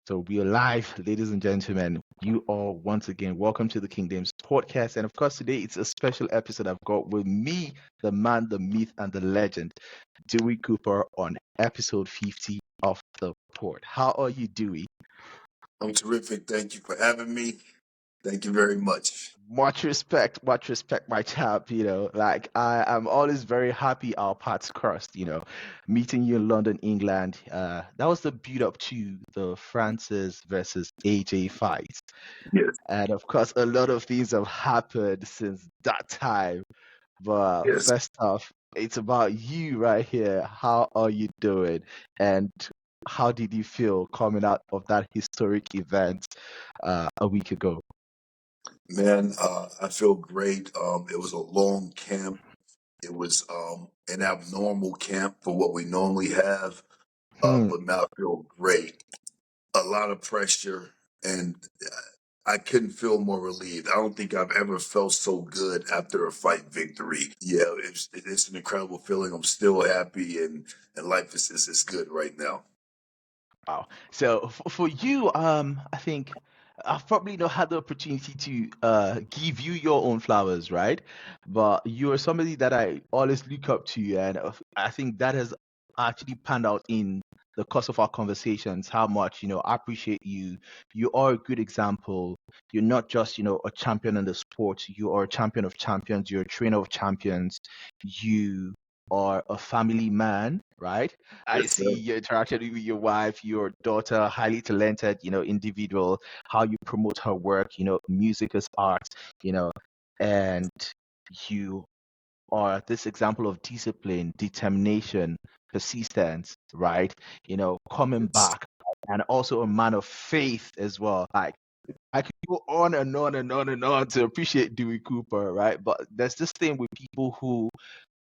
So we are live, ladies and gentlemen. You are once again welcome to the Kingdoms podcast. And of course, today it's a special episode I've got with me, the man, the myth, and the legend, Dewey Cooper on episode 50 of the port. How are you, Dewey? I'm terrific. Thank you for having me. Thank you very much. Much respect, my chap. I am always very happy our paths crossed. Meeting you in London, England. That was the build up to the Francis versus AJ fight. Yes, And of course, a lot of things have happened since that time. But yes. first off, it's about you right here. How are you doing? And how did you feel coming out of that historic event a week ago? Man, I feel great. It was a long camp. It was an abnormal camp for what we normally have. Hmm. But now I feel great. A lot of pressure, and I couldn't feel more relieved. I don't think I've ever felt so good after a fight victory. Yeah, it's an incredible feeling. I'm still happy, and life is good right now. Wow. So for you, I think I've probably not had the opportunity to give you your own flowers, right? But you're somebody that I always look up to, and I think that has actually panned out in the course of our conversations. How much I appreciate you. You are a good example. You're not just a champion in the sport. You are a champion of champions. You're a trainer of champions. You are a family man, right? I Yes, see sir. your interaction with your wife, your daughter, highly talented, individual, how you promote her work, music is art, you know, and you are this example of discipline, determination, persistence, right? Coming Yes. back, and also a man of faith as well. Like, I could go on and on and on and on to appreciate Dewey Cooper, right? But there's this thing with people who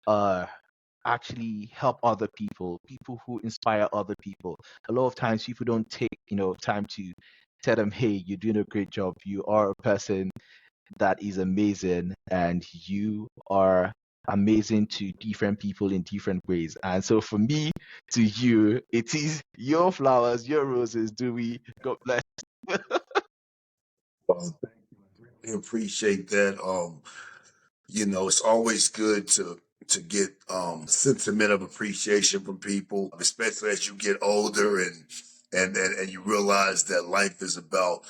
uh actually help other people who inspire other people. A lot of times people don't take, time to tell them, hey, you're doing a great job. You are a person that is amazing and you are amazing to different people in different ways. And so for me, to you, it is your flowers, your roses, Dewey. God bless. Thank you. I really appreciate that. It's always good to get sentiment of appreciation from people, especially as you get older and you realize that life is about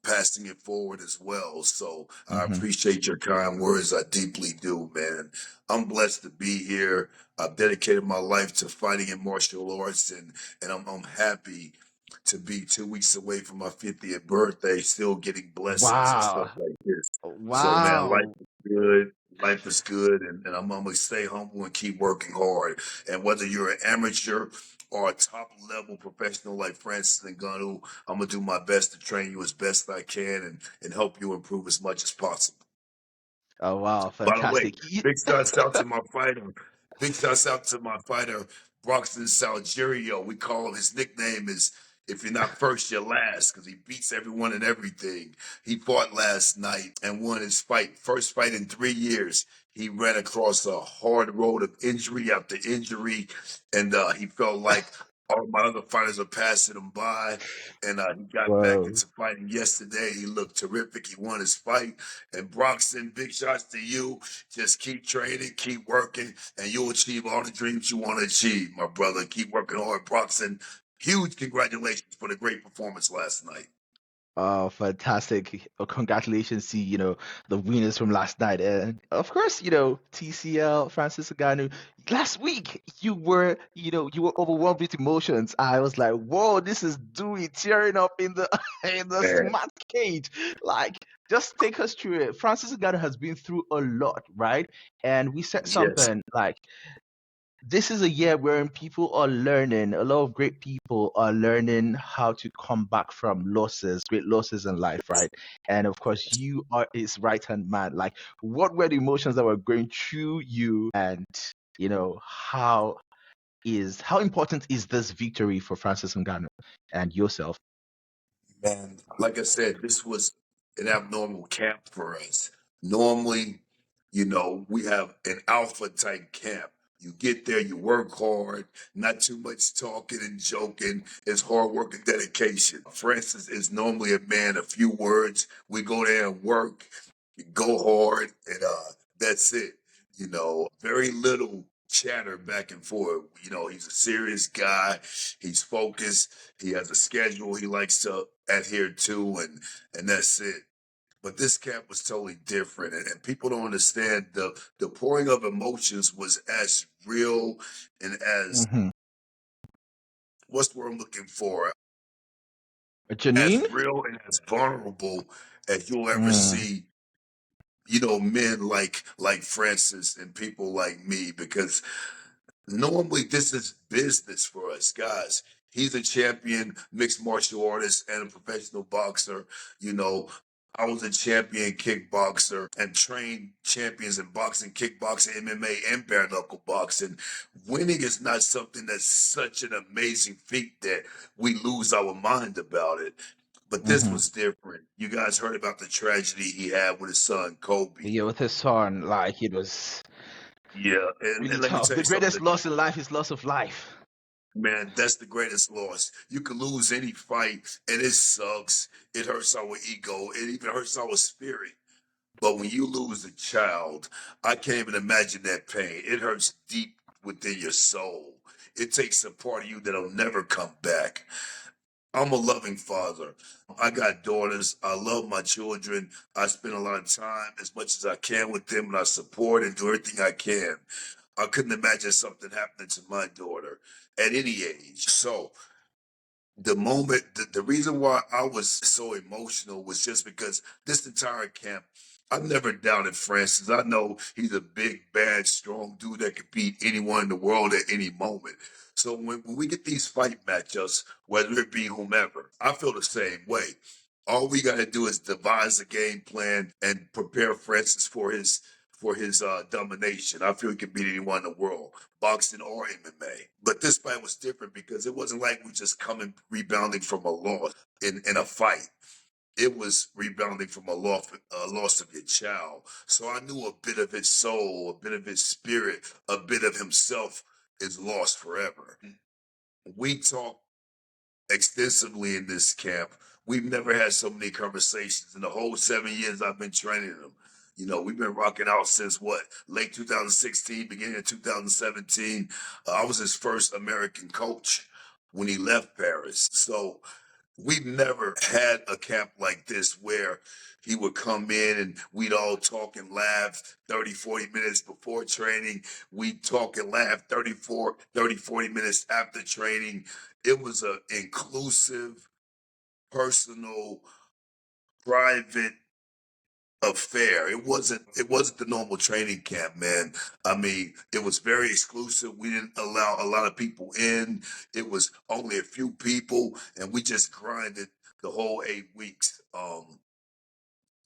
passing it forward as well. So I Hmm. appreciate your kind words. I deeply do, man. I'm blessed to be here. I've dedicated my life to fighting in martial arts, and I'm happy to be 2 weeks away from my 50th birthday, still getting blessings and stuff Wow. like this. So, man, life Wow. is good. Life is good, and I'm gonna stay humble and keep working hard. And whether you're an amateur or a top level professional like Francis Ngannou, I'm gonna do my best to train you as best I can and help you improve as much as possible. Oh, wow. By the way, Fantastic. big shouts out to my fighter. Big shouts out to my fighter, Broxton Salgerio. We call him, his nickname is if you're not first, you're last, because he beats everyone and everything. He fought last night and won his fight. First fight in 3 years. He ran across a hard road of injury after injury, and he felt like all my other fighters are passing him by. And he got back Whoa. into fighting yesterday. He looked terrific. He won his fight. And Broxton, big shots to you. Just keep training, keep working, and you'll achieve all the dreams you want to achieve, my brother. Keep working hard, Broxton. Huge congratulations for the great performance last night. Oh, fantastic. Congratulations to, the winners from last night. And of course, TCL, Francis Ngannou. Last week, you were overwhelmed with emotions. I was like, whoa, this is Dewey tearing up in the in the Man, smart cage. Like, just take us through it. Francis Ngannou has been through a lot, right? And we said yes, something like this is a year wherein people are learning, a lot of great people are learning how to come back from losses, great losses in life, right? And of course, you are his right hand man. Like, what were the emotions that were going through you? And, how important is this victory for Francis Ngannou and yourself? man. Like I said, this was an abnormal camp for us. Normally, we have an alpha type camp. You get there, you work hard, not too much talking and joking. It's hard work and dedication. Francis is normally a man of few words. We go there and work, go hard, and that's it. Very little chatter back and forth. He's a serious guy. He's focused. He has a schedule he likes to adhere to, and that's it. But this camp was totally different, and people don't understand the pouring of emotions was as real and as Mm-hmm. what's the word I'm looking for? As Janine? real and as vulnerable as you'll ever Mm. see. Men like Francis and people like me, because normally this is business for us guys. He's a champion mixed martial artist and a professional boxer. You know, I was a champion kickboxer and trained champions in boxing, kickboxing, MMA, and bare knuckle boxing. Winning is not something that's such an amazing feat that we lose our mind about it. But this Mm-hmm. was different. You guys heard about the tragedy he had with his son, Kobe. Yeah, with his son, like it was Yeah, really and let me tough. tell The you greatest something. loss in life is loss of life. Man, that's the greatest loss. You can lose any fight, and it sucks. It hurts our ego. It even hurts our spirit. But when you lose a child, I can't even imagine that pain. It hurts deep within your soul. It takes a part of you that'll never come back. I'm a loving father. I got daughters. I love my children. I spend a lot of time as much as I can with them, and I support and do everything I can. I couldn't imagine something happening to my daughter at any age. So the reason why I was so emotional was just because this entire camp, I've never doubted Francis. I know he's a big, bad, strong dude that could beat anyone in the world at any moment. So when we get these fight matchups, whether it be whomever, I feel the same way. All we got to do is devise a game plan and prepare Francis for his domination. I feel he can beat anyone in the world, boxing or MMA. But this fight was different because it wasn't like we just coming rebounding from a loss in a fight. It was rebounding from a loss of your child. So I knew a bit of his soul, a bit of his spirit, a bit of himself is lost forever. We talk extensively in this camp. We've never had so many conversations in the whole 7 years I've been training him. We've been rocking out since what, late 2016, beginning of 2017. I was his first American coach when he left Paris. So we've never had a camp like this where he would come in and we'd all talk and laugh 30, 40 minutes before training. We'd talk and laugh 40 minutes after training. It was an inclusive, personal, private affair. It wasn't the normal training camp, man. I mean, it was very exclusive. We didn't allow a lot of people in. It was only a few people, and we just grinded the whole 8 weeks.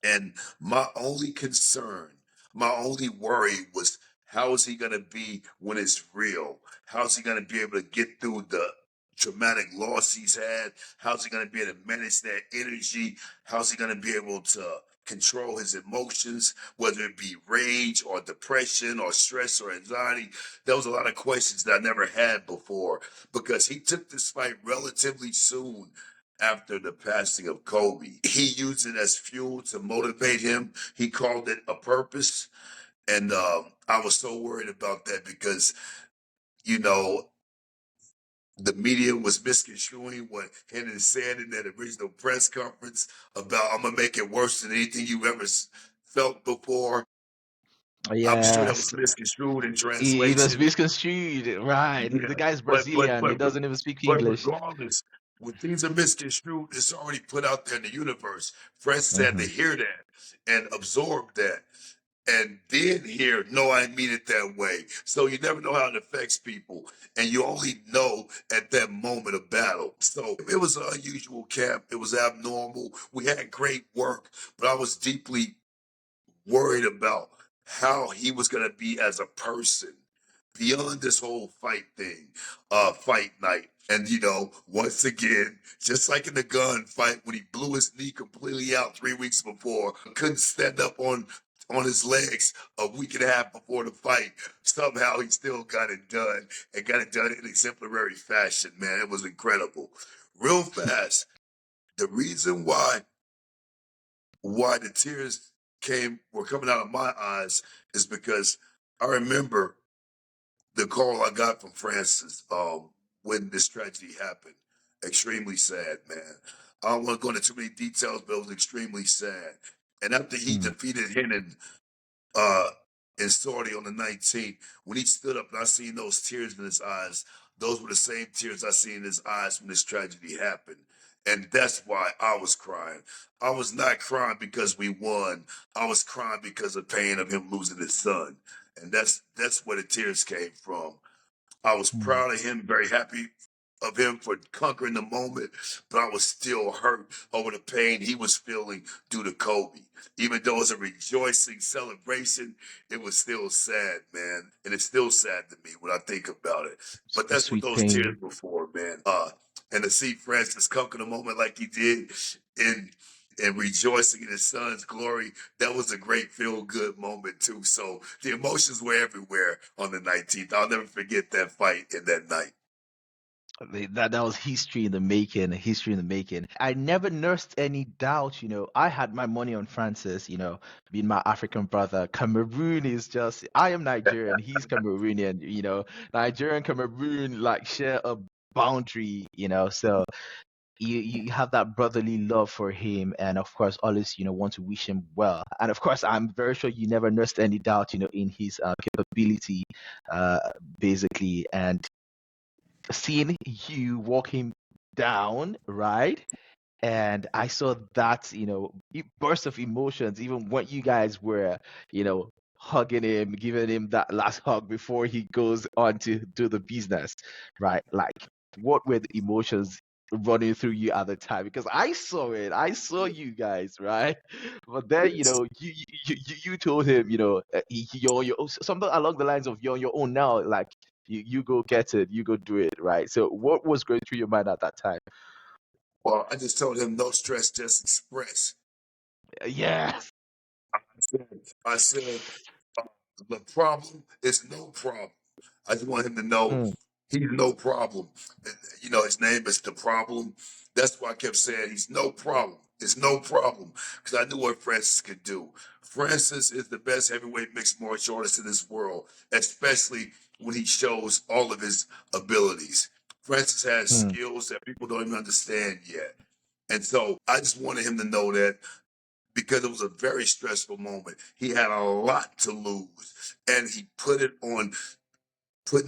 And my only concern, my only worry was how is he going to be when it's real? How's he going to be able to get through the traumatic loss he's had? How's he going to be able to manage that energy? How's he going to be able to control his emotions, whether it be rage or depression or stress or anxiety? There was a lot of questions that I never had before because he took this fight relatively soon after the passing of Kobe. He used it as fuel to motivate him. He called it a purpose. And I was so worried about that because, you know, the media was misconstruing what Henry said in that original press conference about, I'm going to make it worse than anything you've ever felt before. I'm sure that was Yes, misconstrued in it was translation. misconstrued, right? Yeah, The guy's but but Brazilian. He but doesn't even speak but English. regardless, when things are misconstrued, it's already put out there in the universe. Francis had to Hmm. hear that and absorb that, and then hear, "No, I mean it that way." So you never know how it affects people, and you only know at that moment of battle. So it was an unusual camp. It was abnormal. We had great work, but I was deeply worried about how he was going to be as a person beyond this whole fight thing, fight night. And once again, just like in the gun fight when he blew his knee completely out 3 weeks before, couldn't stand up on his legs a week and a half before the fight. Somehow he still got it done and got it done in exemplary fashion, man. It was incredible. Real fast, the reason why the tears were coming out of my eyes is because I remember the call I got from Francis when this tragedy happened. Extremely sad, man. I don't want to go into too many details, but it was extremely sad. And after he Mm, defeated Henan uh, in Saudi on the 19th, when he stood up and I seen those tears in his eyes, those were the same tears I seen in his eyes when this tragedy happened. And that's why I was crying. I was not crying because we won. I was crying because of pain of him losing his son. And that's where the tears came from. I was mm. proud of him, very happy of him for conquering the moment, but I was still hurt over the pain he was feeling due to Kobe. Even though it was a rejoicing celebration, it was still sad, man. And it's still sad to me when I think about it. But A that's what sweet those tears pain. were for, man. And to see Francis conquer the moment like he did in and rejoicing in his son's glory, that was a great feel good moment too. So the emotions were everywhere on the 19th. I'll never forget that fight in that night. That was history in the making, history in the making. I never nursed any doubt, I had my money on Francis, being my African brother. Cameroon is just, I am Nigerian, he's Cameroonian, Nigerian, Cameroon, like share a boundary, so you have that brotherly love for him, and of course always want to wish him well, and of course I'm very sure you never nursed any doubt in his capability, uh basically, and seeing you walk him down, right? And I saw that, burst of emotions, even when you guys were, hugging him, giving him that last hug before he goes on to do the business, right? Like, what were the emotions running through you at the time? Because I saw it, I saw you guys, right? But then, you told him, you're on your something along the lines of you're on your own now, like you go get it, you go do it, right? So, what was going through your mind at that time? Well, I just told him no stress, just express. Yes. said, I said, uh, the problem is no problem. I just want him to know Mm, he's no problem. His name is the problem. That's why I kept saying he's no problem. It's no problem because I knew what Francis could do. Francis is the best heavyweight mixed martial artist in this world, especially when he shows all of his abilities. Francis has mm. skills that people don't even understand yet. And so I just wanted him to know that because it was a very stressful moment. He had a lot to lose, and he putting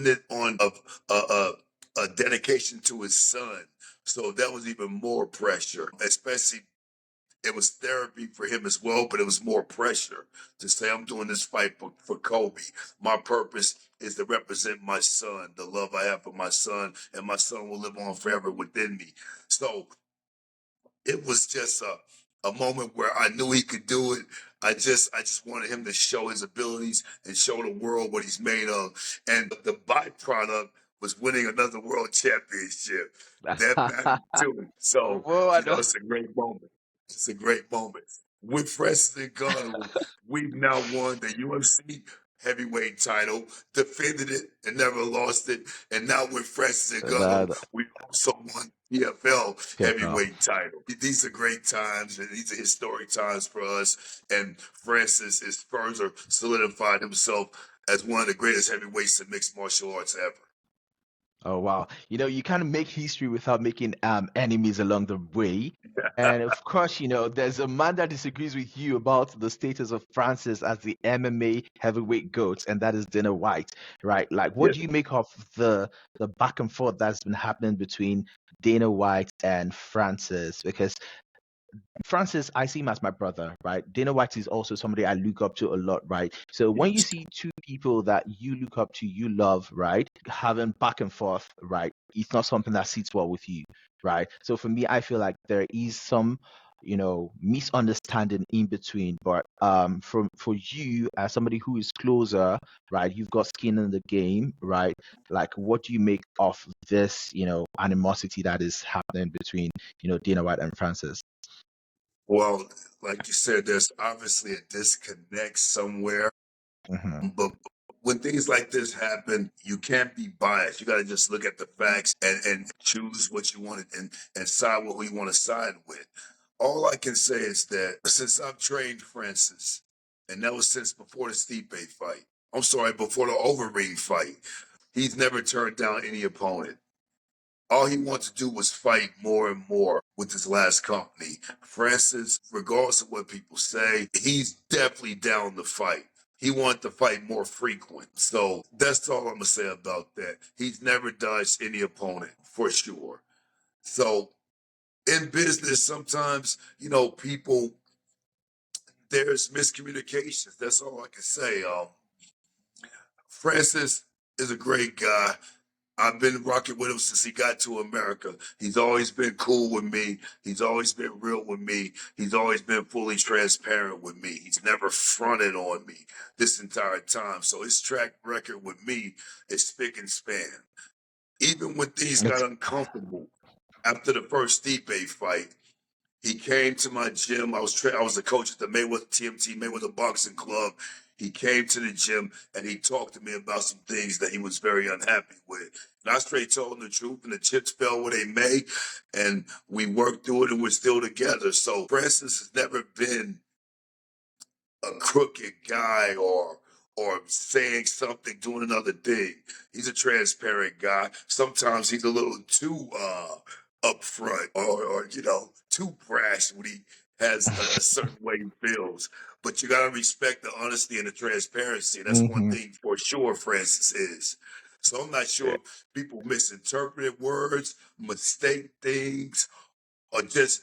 it on a dedication to his son. So that was even more pressure, especially it was therapy for him as well, but it was more pressure to say, I'm doing this fight for Kobe. My purpose is to represent my son, the love I have for my son, and my son will live on forever within me. So it was just a moment where I knew he could do it. I just wanted him to show his abilities and show the world what he's made of. And the byproduct was winning another world championship. That mattered too. So, Whoa, I know. it's a great moment. It's a great moment. With Francis Ngannou, we've now won the UFC heavyweight title, defended it and never lost it. And now with Francis Ngannou, That, we also won PFL PFL. heavyweight title. These are great times and these are historic times for us. And Francis is further solidified himself as one of the greatest heavyweights in mixed martial arts ever. Oh wow. You kind of make history without making enemies along the way. And of course, there's a man that disagrees with you about the status of Francis as the MMA heavyweight GOAT, and that is Dana White, right? Like, what Yeah. do you make of the back and forth that's been happening between Dana White and Francis? Because Francis, I see him as my brother, right? Dana White is also somebody I look up to a lot, right? So when you see two people that you look up to, you love, right, having back and forth, right, it's not something that sits well with you, right? So for me, I feel like there is some, misunderstanding in between. But for you as somebody who is closer, right, you've got skin in the game, right? Like, what do you make of this, animosity that is happening between, Dana White and Francis? Well, like you said, there's obviously a disconnect somewhere. Hmm. But when things like this happen, you can't be biased. You got to just look at the facts and choose what you want and side with who you want to side with. All I can say is that since I've trained Francis, and that was since before the Stipe fight, I'm sorry, before the Overeem fight, he's never turned down any opponent. All he wanted to do was fight more and more with his last company. Francis, regardless of what people say, he's definitely down to fight. He wanted to fight more frequent. So that's all I'm gonna say about that. He's never dodged any opponent for sure. So in business, sometimes, people, there's miscommunications. That's all I can say. Francis is a great guy. I've been rocking with him since he got to America. He's always been cool with me. He's always been real with me. He's always been fully transparent with me. He's never fronted on me this entire time. So his track record with me is spick and span. Even when things got It's uncomfortable after the first Stipe fight, he came to my gym. I was the coach at the Mayweather TMT Mayweather Boxing Club. He came to the gym and he talked to me about some things that he was very unhappy with. And I straight told him the truth, and the chips fell where they may, and we worked through it, and we're still together. So Francis has never been a crooked guy or saying something, doing another thing. He's a transparent guy. Sometimes he's a little too upfront or too brash when he has a certain way he feels. But you gotta respect the honesty and the transparency. That's one hmm thing for sure Francis is. So I'm not sure if people misinterpreted words, mistake things, or just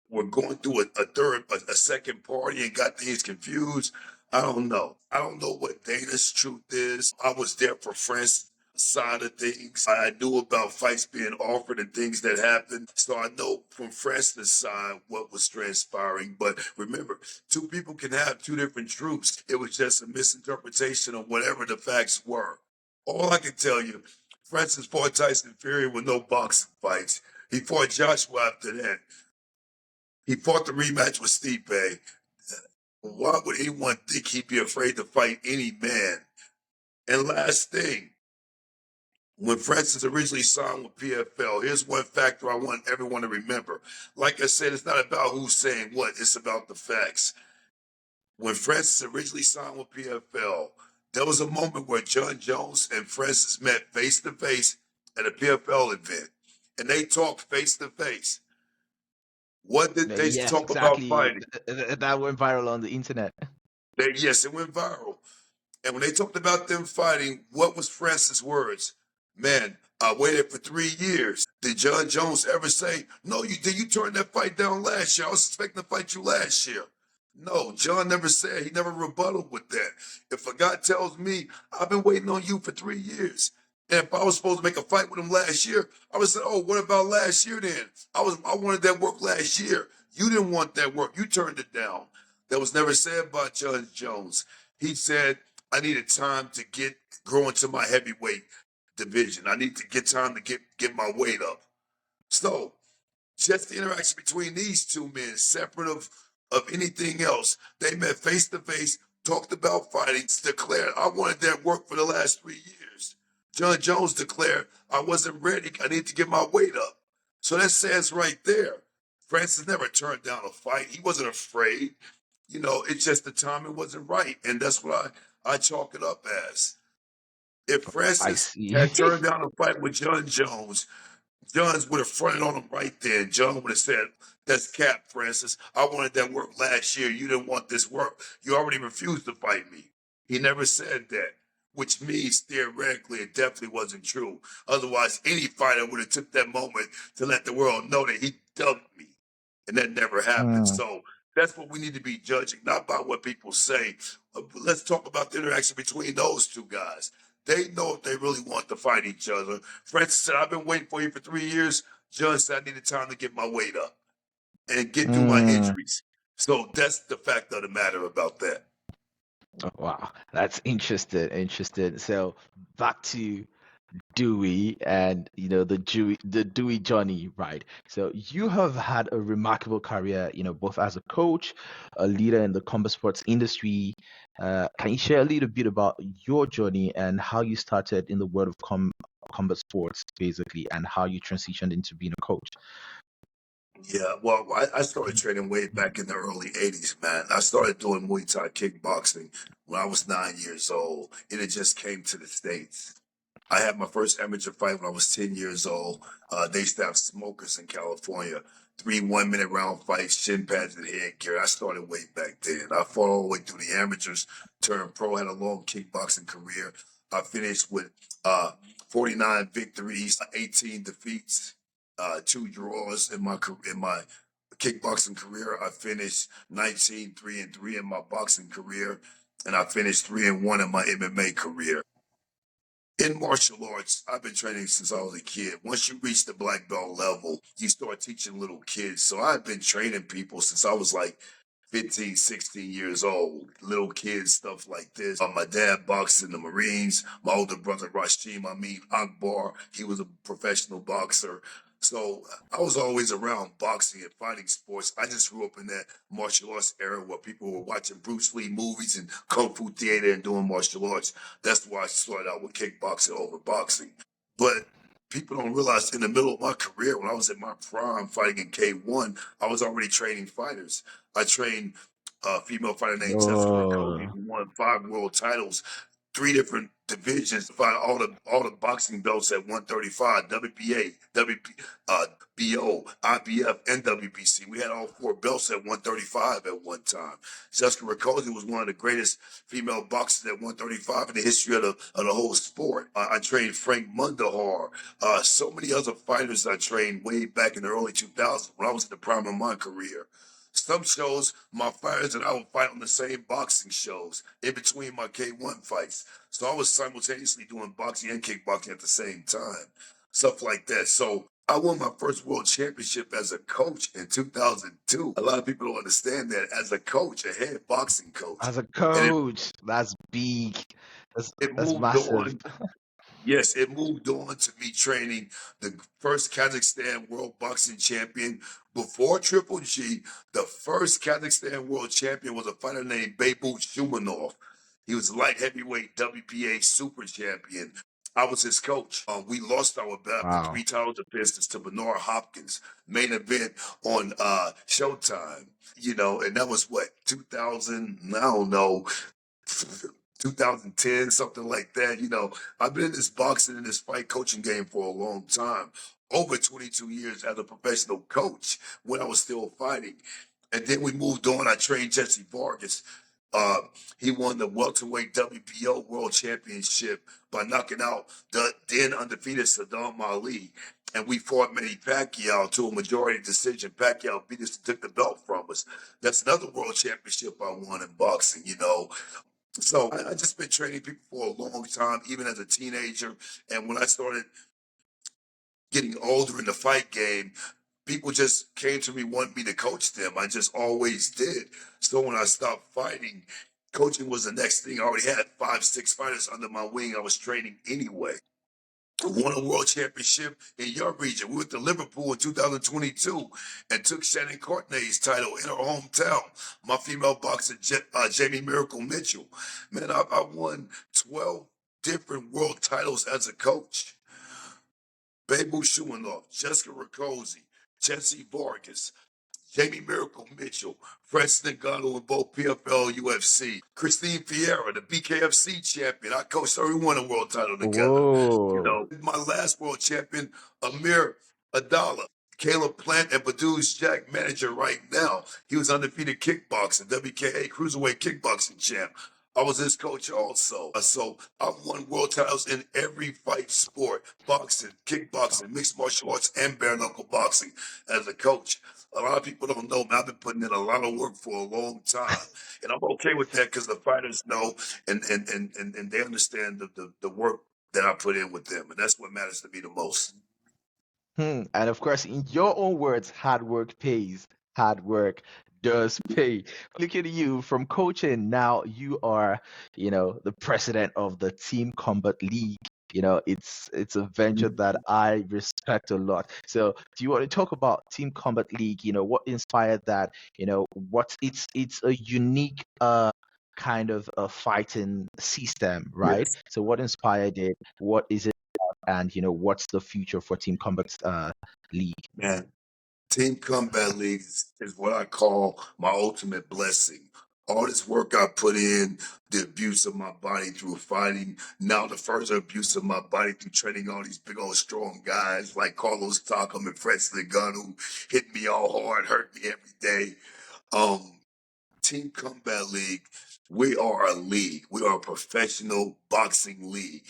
were going through a second party and got things confused. I don't know. I don't know what Dana's truth is. I was there for Francis' side of things. I knew about fights being offered and things that happened. So I know from Francis' side what was transpiring. But remember, two people can have two different truths. It was just a misinterpretation of whatever the facts were. All I can tell you, Francis fought Tyson Fury with no boxing fights. He fought Joshua after that. He fought the rematch with Stipe. Why would anyone think he'd be afraid to fight any man? And last thing, when Francis originally signed with PFL, here's one factor I want everyone to remember. Like I said, it's not about who's saying what, it's about the facts. When Francis originally signed with PFL, there was a moment where John Jones and Francis met face to face at a PFL event, and they talked face to face. What did they yes, talk about exactly. fighting? That went viral on the internet. Yes, it went viral. And when they talked about them fighting, what was Francis' words? Man, I waited for 3 years. Did John Jones ever say, no, you did? You turned that fight down last year. I was expecting to fight you last year. No, John never said, he never rebutted with that. If a guy tells me, I've been waiting on you for 3 years, and if I was supposed to make a fight with him last year, I would say, oh, what about last year then? I wanted that work last year. You didn't want that work. You turned it down. That was never said by Judge Jones. He said, I needed time to grow into my heavyweight division. I need to get time to get my weight up. So just the interaction between these two men, separate of anything else, they met face to face, talked about fighting, declared, I wanted that work for the last 3 years. John Jones declared, I wasn't ready. I need to get my weight up. So that says right there, Francis never turned down a fight. He wasn't afraid. It's just the timing wasn't right. And that's what I chalk it up as. If I Francis see. had turned down a fight with John Jones, Johns would have fronted on him right there. John would have said, that's cap, Francis. I wanted that work last year. You didn't want this work. You already refused to fight me. He never said that, which means theoretically it definitely wasn't true. Otherwise, any fighter would have took that moment to let the world know that he dumped me. And that never happened. Mm, So that's what we need to be judging, not by what people say. Let's talk about the interaction between those two guys. They know if they really want to fight each other. Francis said, I've been waiting for you for 3 years. John said, I needed time to get my weight up and get through my mm. injuries. So that's the fact of the matter about that. Oh, wow, that's interesting. Interesting. So back to Dewey and the Dewey Johnny, right? So you have had a remarkable career, both as a coach, a leader in the combat sports industry. Can you share a little bit about your journey and how you started in the world of combat sports, basically, and how you transitioned into being a coach? Yeah, well, I started training way back in the early 80s, man. I started doing Muay Thai kickboxing when I was 9 years old, and it just came to the States. I had my first amateur fight when I was 10 years old. They used to have smokers in California. Three 1 minute round fights, shin pads and headgear. I started way back then. I fought all the way through the amateurs, turned pro, had a long kickboxing career. I finished with uh, 49 victories, 18 defeats, two draws in my kickboxing career. I finished 19 3-3 in my boxing career, and I finished 3-1 in my MMA career. In martial arts, I've been training since I was a kid. Once you reach the black belt level, you start teaching little kids. So I've been training people since I was like 15, 16 years old. Little kids, stuff like this. My dad boxed in the Marines. My older brother, Rashim Amin Akbar, he was a professional boxer. So I was always around boxing and fighting sports. I just grew up in that martial arts era where people were watching Bruce Lee movies and Kung Fu theater and doing martial arts. That's why I started out with kickboxing over boxing. But people don't realize in the middle of my career, when I was in my prime fighting in K1, I was already training fighters. I trained a female fighter named Jessica Rakosi Oh, who won 5 world titles, three different divisions, fight all the boxing belts at 135, WBA, BO, IBF, and WBC. We had all four belts at 135 at one time. Jessica Rakosi was one of the greatest female boxers at 135 in the history of the whole sport. I trained Frank Mundahar, so many other fighters I trained way back in the early 2000s when I was in the prime of my career. Some shows, my fighters and I would fight on the same boxing shows in between my K1 fights. So I was simultaneously doing boxing and kickboxing at the same time, stuff like that. So I won my first world championship as a coach in 2002. A lot of people don't understand that as a coach, a head boxing coach. as a And coach, that's big. That's it that's moved massive. on. Yes, it moved on to me training the first Kazakhstan World Boxing Champion. Before Triple G, the first Kazakhstan World Champion was a fighter named Beibut Shumanov. He was light heavyweight WPA Super Champion. I was his coach. We lost our battle for Wow. three title defenses to Bernard Hopkins, main event on Showtime. And that was what 2000. I don't know. 2010, something like that. I've been in this boxing and this fight coaching game for a long time, over 22 years as a professional coach when I was still fighting. And then we moved on. I trained Jesse Vargas. Uh, he won the welterweight WBO World Championship by knocking out the then undefeated Saddam Ali. And we fought Manny Pacquiao to a majority decision. Pacquiao beat us and took the belt from us. That's another world championship I won in boxing. So I just been training people for a long time, even as a teenager. And when I started getting older in the fight game, people just came to me wanting me to coach them. I just always did. So when I stopped fighting, coaching was the next thing. I already had 5, 6 fighters under my wing. I was training anyway. Won a world championship in your region. We went to Liverpool in 2022 and took Shannon Courtney's title in her hometown. My female boxer, Jamie Miracle Mitchell. Man, I won 12 different world titles as a coach. Bebu Shumanov, Jessica Rakosi, Jesse Vargas, Jamie Miracle Mitchell, Francis Ngannou in both PFL UFC, Christine Fierro, the BKFC champion. I coached her. We won a world title together. Whoa. My last world champion, Amir Adala, Caleb Plant and Badu's Jack manager right now. He was undefeated kickboxing, WKA cruiserweight kickboxing champ. I was his coach also. So I've won world titles in every fight sport, boxing, kickboxing, mixed martial arts, and bare knuckle boxing as a coach. A lot of people don't know, man. I've been putting in a lot of work for a long time. And I'm okay with that because the fighters know and they understand the work that I put in with them. And that's what matters to me the most. And of course, in your own words, hard work pays. Hard work does pay. Look at you from coaching. Now you are, the president of the Team Combat League. it's a venture that I respect a lot. So do you want to talk about Team Combat League? What inspired that? What it's a unique kind of a fighting system, right? Yes, So what inspired it? What is it? And what's the future for Team Combat League? man. Team Combat League is what I call my ultimate blessing. All this work I put in, the abuse of my body through fighting, now the further abuse of my body through training all these big old strong guys like Carlos Takam and Francis Ngannou, hit me all hard, hurt me every day. Um, Team Combat League, we are a league. We are a professional boxing league.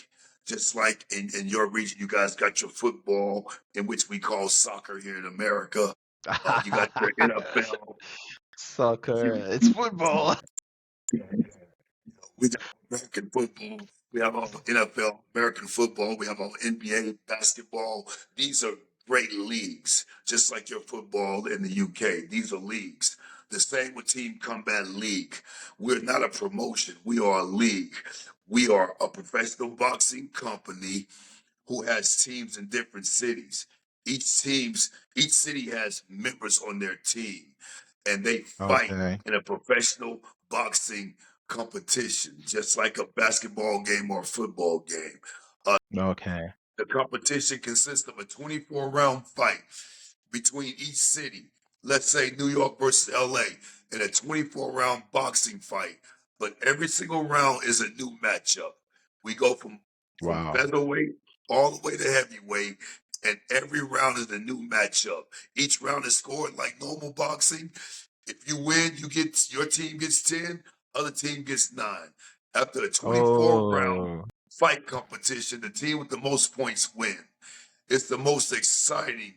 Just like in your region, you guys got your football, in which we call soccer here in America. You got your NFL. Soccer, You, it's football. we got American football. We have our NFL, American football. We have our NBA basketball. These are great leagues, just like your football in the UK. These are leagues. The same with Team Combat League. We're not a promotion. We are a league. We are a professional boxing company who has teams in different cities. Each city has members on their team, and they fight Okay. in a professional boxing competition, just like a basketball game or a football game. Uh, Okay. the competition consists of a 24-round fight between each city. Let's say New York versus LA in a 24-round boxing fight. But every single round is a new matchup. We go from Wow. featherweight all the way to heavyweight, and every round is a new matchup. Each round is scored like normal boxing. If you win, your team gets 10, other team gets 9. After the 24 round Oh, fight competition, the team with the most points win. It's the most exciting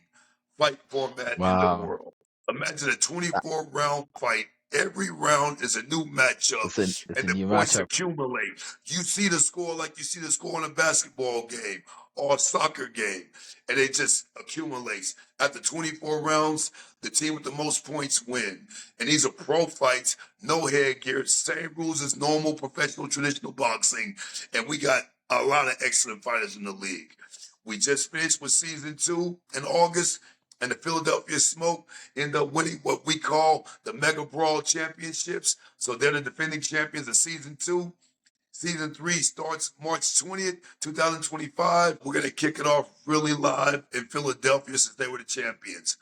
fight format in the wow. world. Imagine a That- 24 round fight. Every round is a new matchup, it's and a the new points matchup. accumulate. You see the score like you see the score in a basketball game or a soccer game, and it just accumulates. After 24 rounds, the team with the most points win. And these are pro fights, no headgear, same rules as normal professional traditional boxing. And we got a lot of excellent fighters in the league. We just finished with season 2 in August, and the Philadelphia Smoke end up winning what we call the Mega Brawl Championships. So they're the defending champions of season 2. Season 3 starts March 20th, 2025. We're going to kick it off really live in Philadelphia since they were the champions.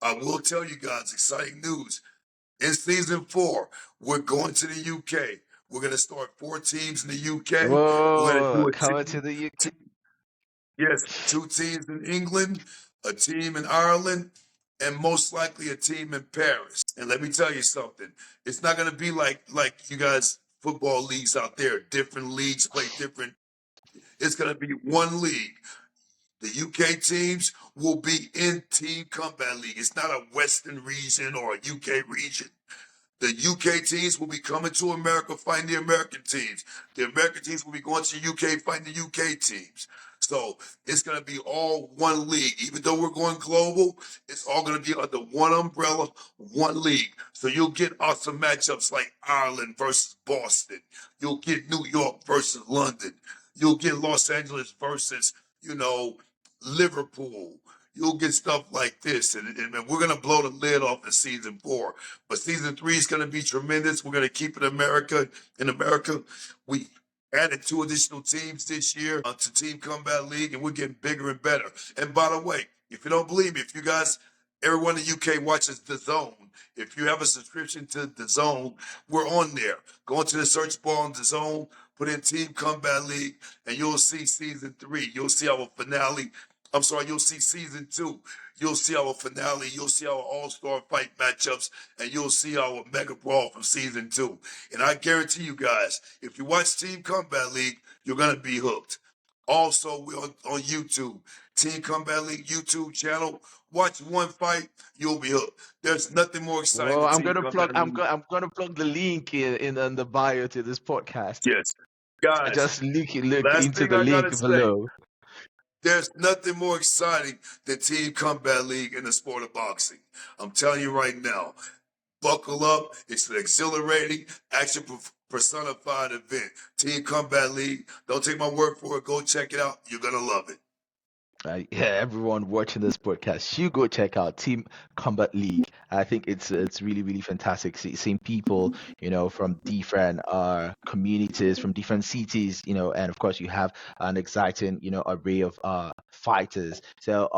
I will tell you guys exciting news. In season 4, we're going to the UK. We're going to start 4 teams in the UK. We're going to Whoa, do a coming to the team. UK. Yes, 2 teams in England, a team in Ireland, and most likely a team in Paris. And let me tell you something. It's not going to be like you guys football leagues out there. Different leagues play different. It's going to be one league. The UK teams will be in Team Combat League. It's not a Western region or a UK region. The UK teams will be coming to America fighting the American teams. The American teams will be going to the UK fighting the UK teams. So it's going to be all one league. Even though we're going global, it's all going to be under one umbrella, one league. So you'll get awesome matchups like Ireland versus Boston. You'll get New York versus London. You'll get Los Angeles versus, you know, Liverpool. You'll get stuff like this. And we're going to blow the lid off in season 4. But season 3 is going to be tremendous. We're going to keep it America. In America, we added 2 additional teams this year to Team Combat League, and we're getting bigger and better. And by the way, if you don't believe me, if you guys, everyone in the UK watches The Zone, if you have a subscription to The Zone, we're on there. Go into the search bar on The Zone, put in Team Combat League, and you'll see season 3. You'll see our finale. I'm sorry, you'll see season 2. You'll see our finale. You'll see our all-star fight matchups, and you'll see our mega brawl from season 2. And I guarantee you guys, if you watch Team Combat League, you're gonna be hooked. Also, we're on YouTube, Team Combat League YouTube channel. Watch one fight, you'll be hooked. There's nothing more exciting Well, than I'm Team gonna plug. Combat League. I'm gonna plug the link in the bio to this podcast. Yes, I guys. just look Last into thing the I gotta link say. below. There's nothing more exciting than Team Combat League in the sport of boxing. I'm telling you right now. Buckle up. It's an exhilarating, personified event. Team Combat League. Don't take my word for it. Go check it out. You're gonna love it. Yeah, everyone watching this podcast, you go check out Team Combat League. I think it's really really fantastic. Seeing people, from different communities, from different cities, and of course you have an exciting, array of fighters. So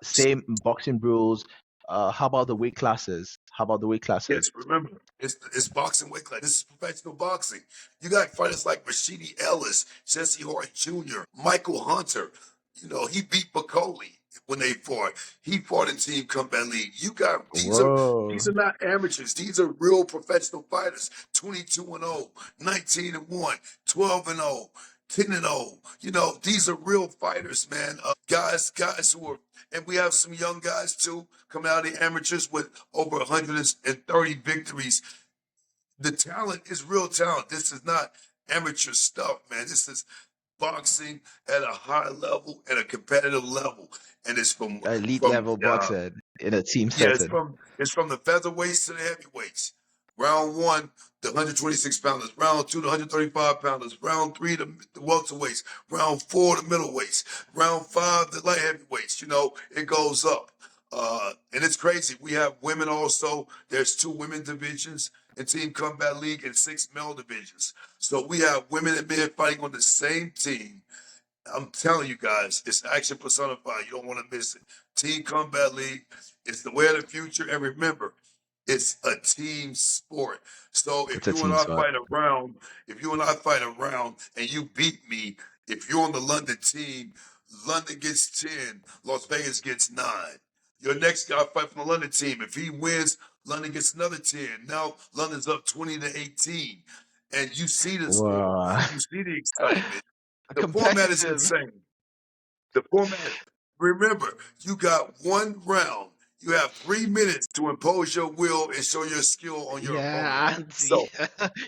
same boxing rules. How about the weight classes? How about the weight classes? Yes, remember, it's boxing weight class. This is professional boxing. You got fighters like Rashidi Ellis, Jesse Hart Jr., Michael Hunter. He beat Bacoli when they fought. He fought in Team Combat League. You got these Whoa. are not amateurs. These are real professional fighters. 22-0, 19-1, 12-0. 10-0. These are real fighters, man. Guys who are, and we have some young guys too coming out of the amateurs with over 130 victories. The talent is real talent. This is not amateur stuff, man. This is boxing at a high level, at a competitive level, and it's from Elite from level boxer in a team yeah, setting. it's from the featherweights to the heavyweights. Round one, the 126 pounders. Round two, the 135 pounders. Round three, the welterweights. Round four, the middleweights. Round five, the light heavyweights. It goes up. And it's crazy. We have women also. There's 2 women divisions in Team Combat League and 6 male divisions. So we have women and men fighting on the same team. I'm telling you guys, it's action personified. You don't want to miss it. Team Combat League is the way of the future. And remember, it's a team sport. So It's a team sport. if you and I fight around and you beat me, if you're on the London team, London gets 10, Las Vegas gets 9. Your next guy fight from the London team. If he wins, London gets another 10. Now London's up 20-18. And you see the score. Wow. You see the excitement. The format is Competitive. insane. The format. Remember, you got 1 round. You have 3 minutes to impose your will and show your skill on your opponent. Yeah, auntie. So,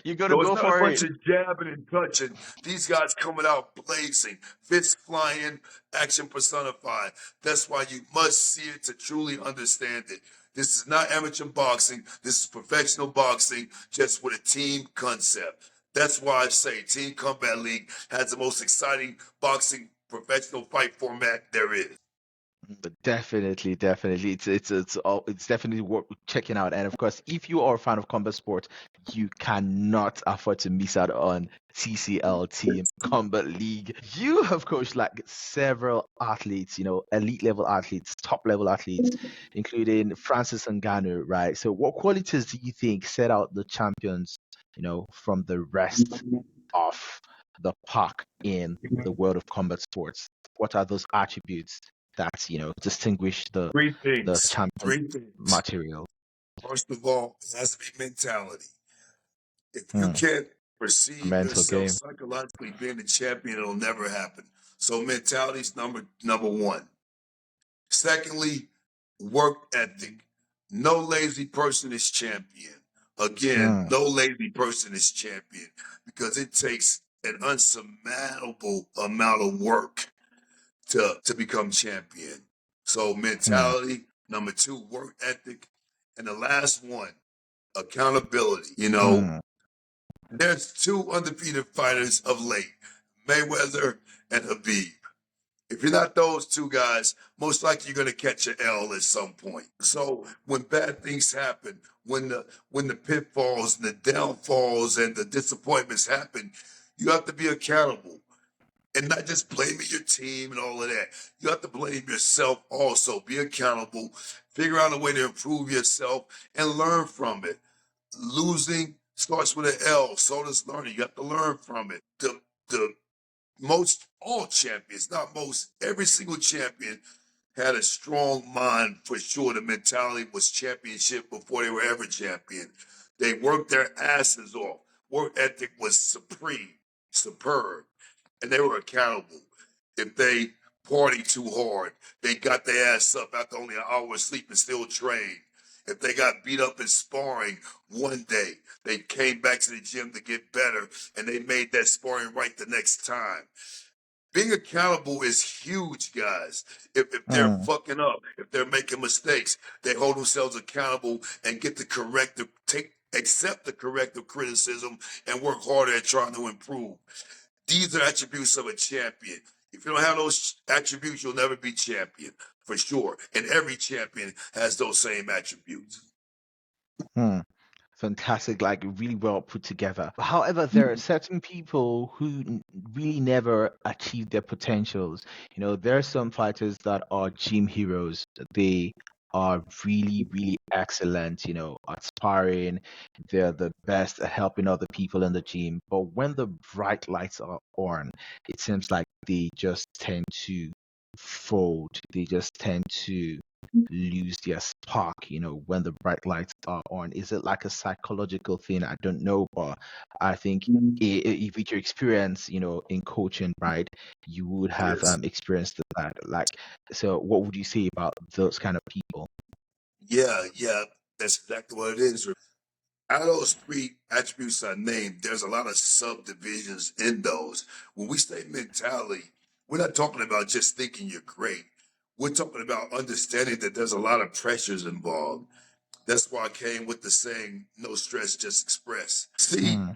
You gotta so it's go not a for bunch it. of jabbing and touching. These guys coming out blazing, fists flying, action personified. That's why you must see it to truly understand it. This is not amateur boxing. This is professional boxing, just with a team concept. That's why I say Team Combat League has the most exciting boxing professional fight format there is. But definitely, definitely, it's definitely worth checking out. And of course, if you are a fan of combat sport, you cannot afford to miss out on TCL Team Combat League. You have coached like several athletes, elite level athletes, top level athletes, including Francis Ngannou, right? So, what qualities do you think set out the champions, from the rest of the pack in the world of combat sports? What are those attributes that distinguish Three the things. champion Three things. material? First of all, it has to be mentality. If you Hmm. can't A perceive mental yourself game. psychologically being a champion, it'll never happen. So mentality is number one. Secondly, work ethic. No lazy person is champion. Again, Hmm. no lazy person is champion because it takes an unsurmountable amount of work to become champion. So Hmm. mentality, number two, work ethic, and the last one, accountability. Hmm. There's 2 undefeated fighters of late, Mayweather and Habib. If you're not those 2 guys, most likely you're going to catch an L at some point. So when bad things happen, when the pitfalls and the downfalls and the disappointments happen, you have to be accountable and not just blaming your team and all of that. You have to blame yourself also. Be accountable, figure out a way to improve yourself, and learn from it. Losing starts with an L, so does learning. You have to learn from it. The most all champions, not most, every single champion had a strong mind for sure. The mentality was championship before they were ever champion. They worked their asses off. Work ethic was supreme, superb, and they were accountable. If they party too hard, they got their ass up after only an hour of sleep and still trained. If they got beat up in sparring one day, they came back to the gym to get better and they made that sparring right the next time. being accountable is huge, guys. If they're Mm, fucking up, if they're making mistakes, they hold themselves accountable and get the corrective, accept the corrective criticism and work harder at trying to improve. These are attributes of a champion. If you don't have those attributes, you'll never be champion for sure. And every champion has those same attributes. mm. Fantastic, like really well put together. However, there are certain people who really never achieve their potentials. There are some fighters that are gym heroes. They are really, really excellent, at sparring. They're the best at helping other people in the gym. But when the bright lights are on, it seems like they just tend to fold. They just tend to lose their spark, when the bright lights are on. Is it like a psychological thing? I don't know, but I think if with your experience, in coaching, right, you would have Yes. experienced that. Like, so what would you say about those kind of people? Yeah, that's exactly what it is. Out of those three attributes I named, there's a lot of subdivisions in those. When we say mentality, we're not talking about just thinking you're great. We're talking about understanding that there's a lot of pressures involved. That's why I came with the saying, no stress, just express. See, Mm,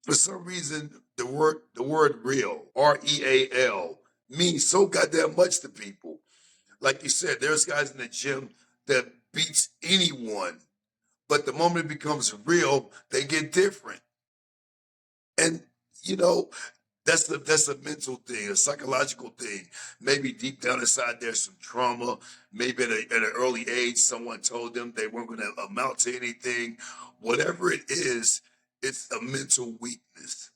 for some reason, the word real, REAL, means so goddamn much to people. Like you said, there's guys in the gym that beats anyone, but the moment it becomes real, they get different. And you know, that's a mental thing, a psychological thing. Maybe deep down inside there's some trauma. Maybe at an early age, someone told them they weren't going to amount to anything. Whatever it is, it's a mental weakness.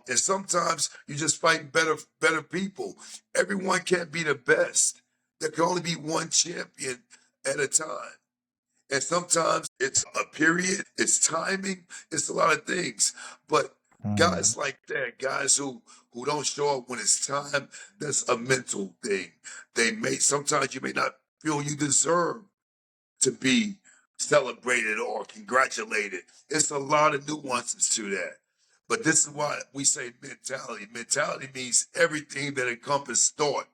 And sometimes you just fight better people. Everyone can't be the best. There can only be one champion at a time. And sometimes it's a period, it's timing, it's a lot of things. But mm, guys like that, guys who don't show up when it's time, that's a mental thing. Sometimes you may not feel you deserve to be celebrated or congratulated. It's a lot of nuances to that. But this is why we say mentality. Mentality means everything that encompasses thought.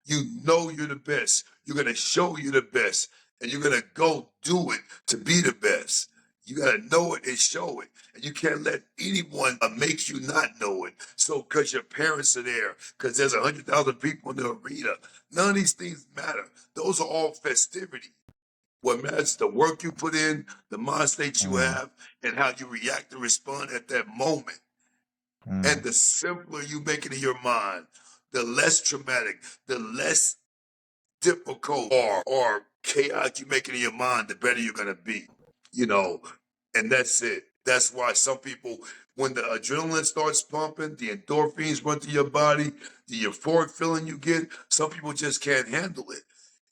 You know you're the best. You're going to show you the best. And you're going to go do it to be the best. You got to know it and show it. And you can't let anyone make you not know it. So, because your parents are there, because there's 100,000 people in the arena, none of these things matter. Those are all festivity. What matters is the work you put in, the mind state you mm, have, and how you react and respond at that moment. And mm. the simpler you make it in your mind, the less traumatic, the less difficult or chaotic you make it in your mind, the better you're gonna be. You know, and that's it. That's why some people, when the adrenaline starts pumping, the endorphins run through your body, the euphoric feeling you get, some people just can't handle it.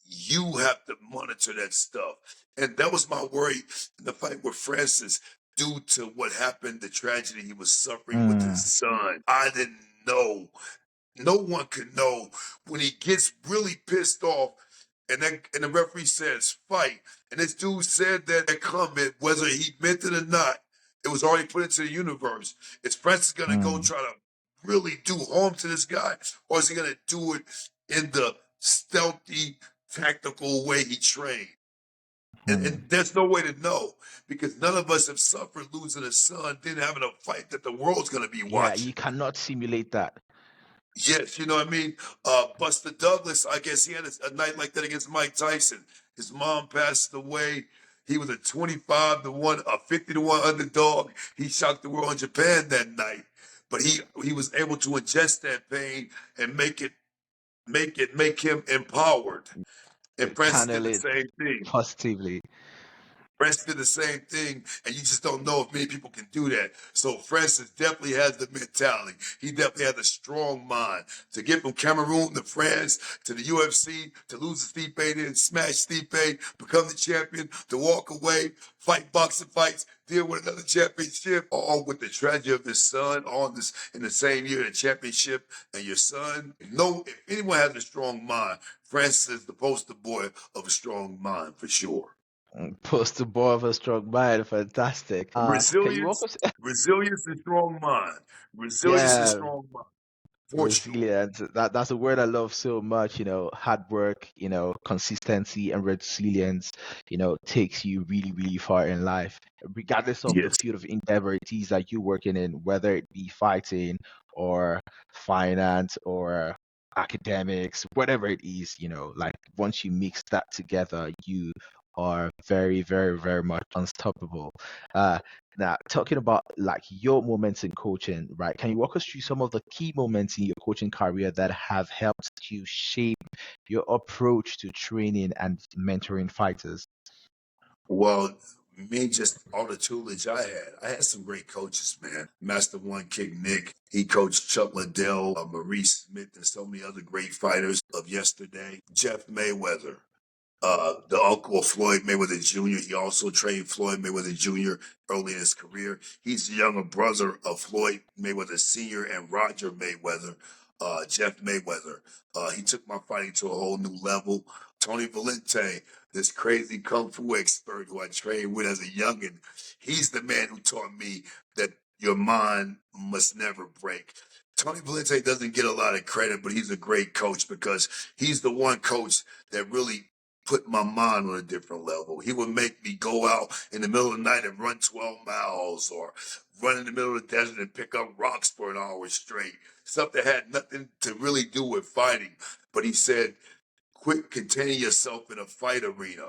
You have to monitor that stuff. And that was my worry in the fight with Francis due to what happened, the tragedy he was suffering with his Mm, son. I didn't know, no one could know when he gets really pissed off and the referee says fight. And this dude said that comment, whether he meant it or not, it was already put into the universe. Is Francis gonna go mm. try to really do harm to this guy? Or is he gonna do it in the stealthy, tactical way he trained? And Hmm. there's no way to know because none of us have suffered losing a son, then having a fight that the world's gonna be Yeah, watching. you cannot simulate that. Yes, you know what I mean? Buster Douglas, I guess he had a night like that against Mike Tyson. His mom passed away. He was a 25 to 1, a 50 to 1 underdog. He shocked the world in Japan that night. But he was able to ingest that pain and make him empowered. And Francis did Channel the it same thing. positively. Francis did the same thing, and you just don't know if many people can do that. So Francis definitely has the mentality. He definitely has a strong mind to get from Cameroon to France to the UFC to lose to Stipe, then smash Stipe, become the champion, to walk away, fight boxing fights, deal with another championship, all with the tragedy of his son, all this in the same year, the championship and your son. No, if anyone has a strong mind, Francis is the poster boy of a strong mind for sure. Poster boy of a strong mind. Fantastic. Can you walk Resilience, us? resilience and strong mind. Resilience and Yeah, strong mind. for sure. Resilience. That's a word I love so much. Hard work, consistency and resilience, takes you really, really far in life, regardless of the Yes. field of endeavor it is that you're working in, whether it be fighting or finance or academics, whatever it is, like once you mix that together, you are very, very, very much unstoppable. Uh, Now, talking about like your moments in coaching, right? Can you walk us through some of the key moments in your coaching career that have helped you shape your approach to training and mentoring fighters? Well, me, just all the tutelage I had. I had some great coaches, man. Master One Kick Nick. He coached Chuck Liddell, Maurice Smith, and so many other great fighters of yesterday. Jeff Mayweather. The uncle of Floyd Mayweather Jr. He also trained Floyd Mayweather Jr. early in his career. He's the younger brother of Floyd Mayweather Sr. and Roger Mayweather, Jeff Mayweather. He took my fighting to a whole new level. Tony Valente, this crazy kung fu expert who I trained with as a youngin', he's the man who taught me that your mind must never break. Tony Valente doesn't get a lot of credit, but he's a great coach because he's the one coach that really put my mind on a different level. He would make me go out in the middle of the night and run 12 miles or run in the middle of the desert and pick up rocks for an hour straight. Stuff that had nothing to really do with fighting. But he said, quit containing yourself in a fight arena.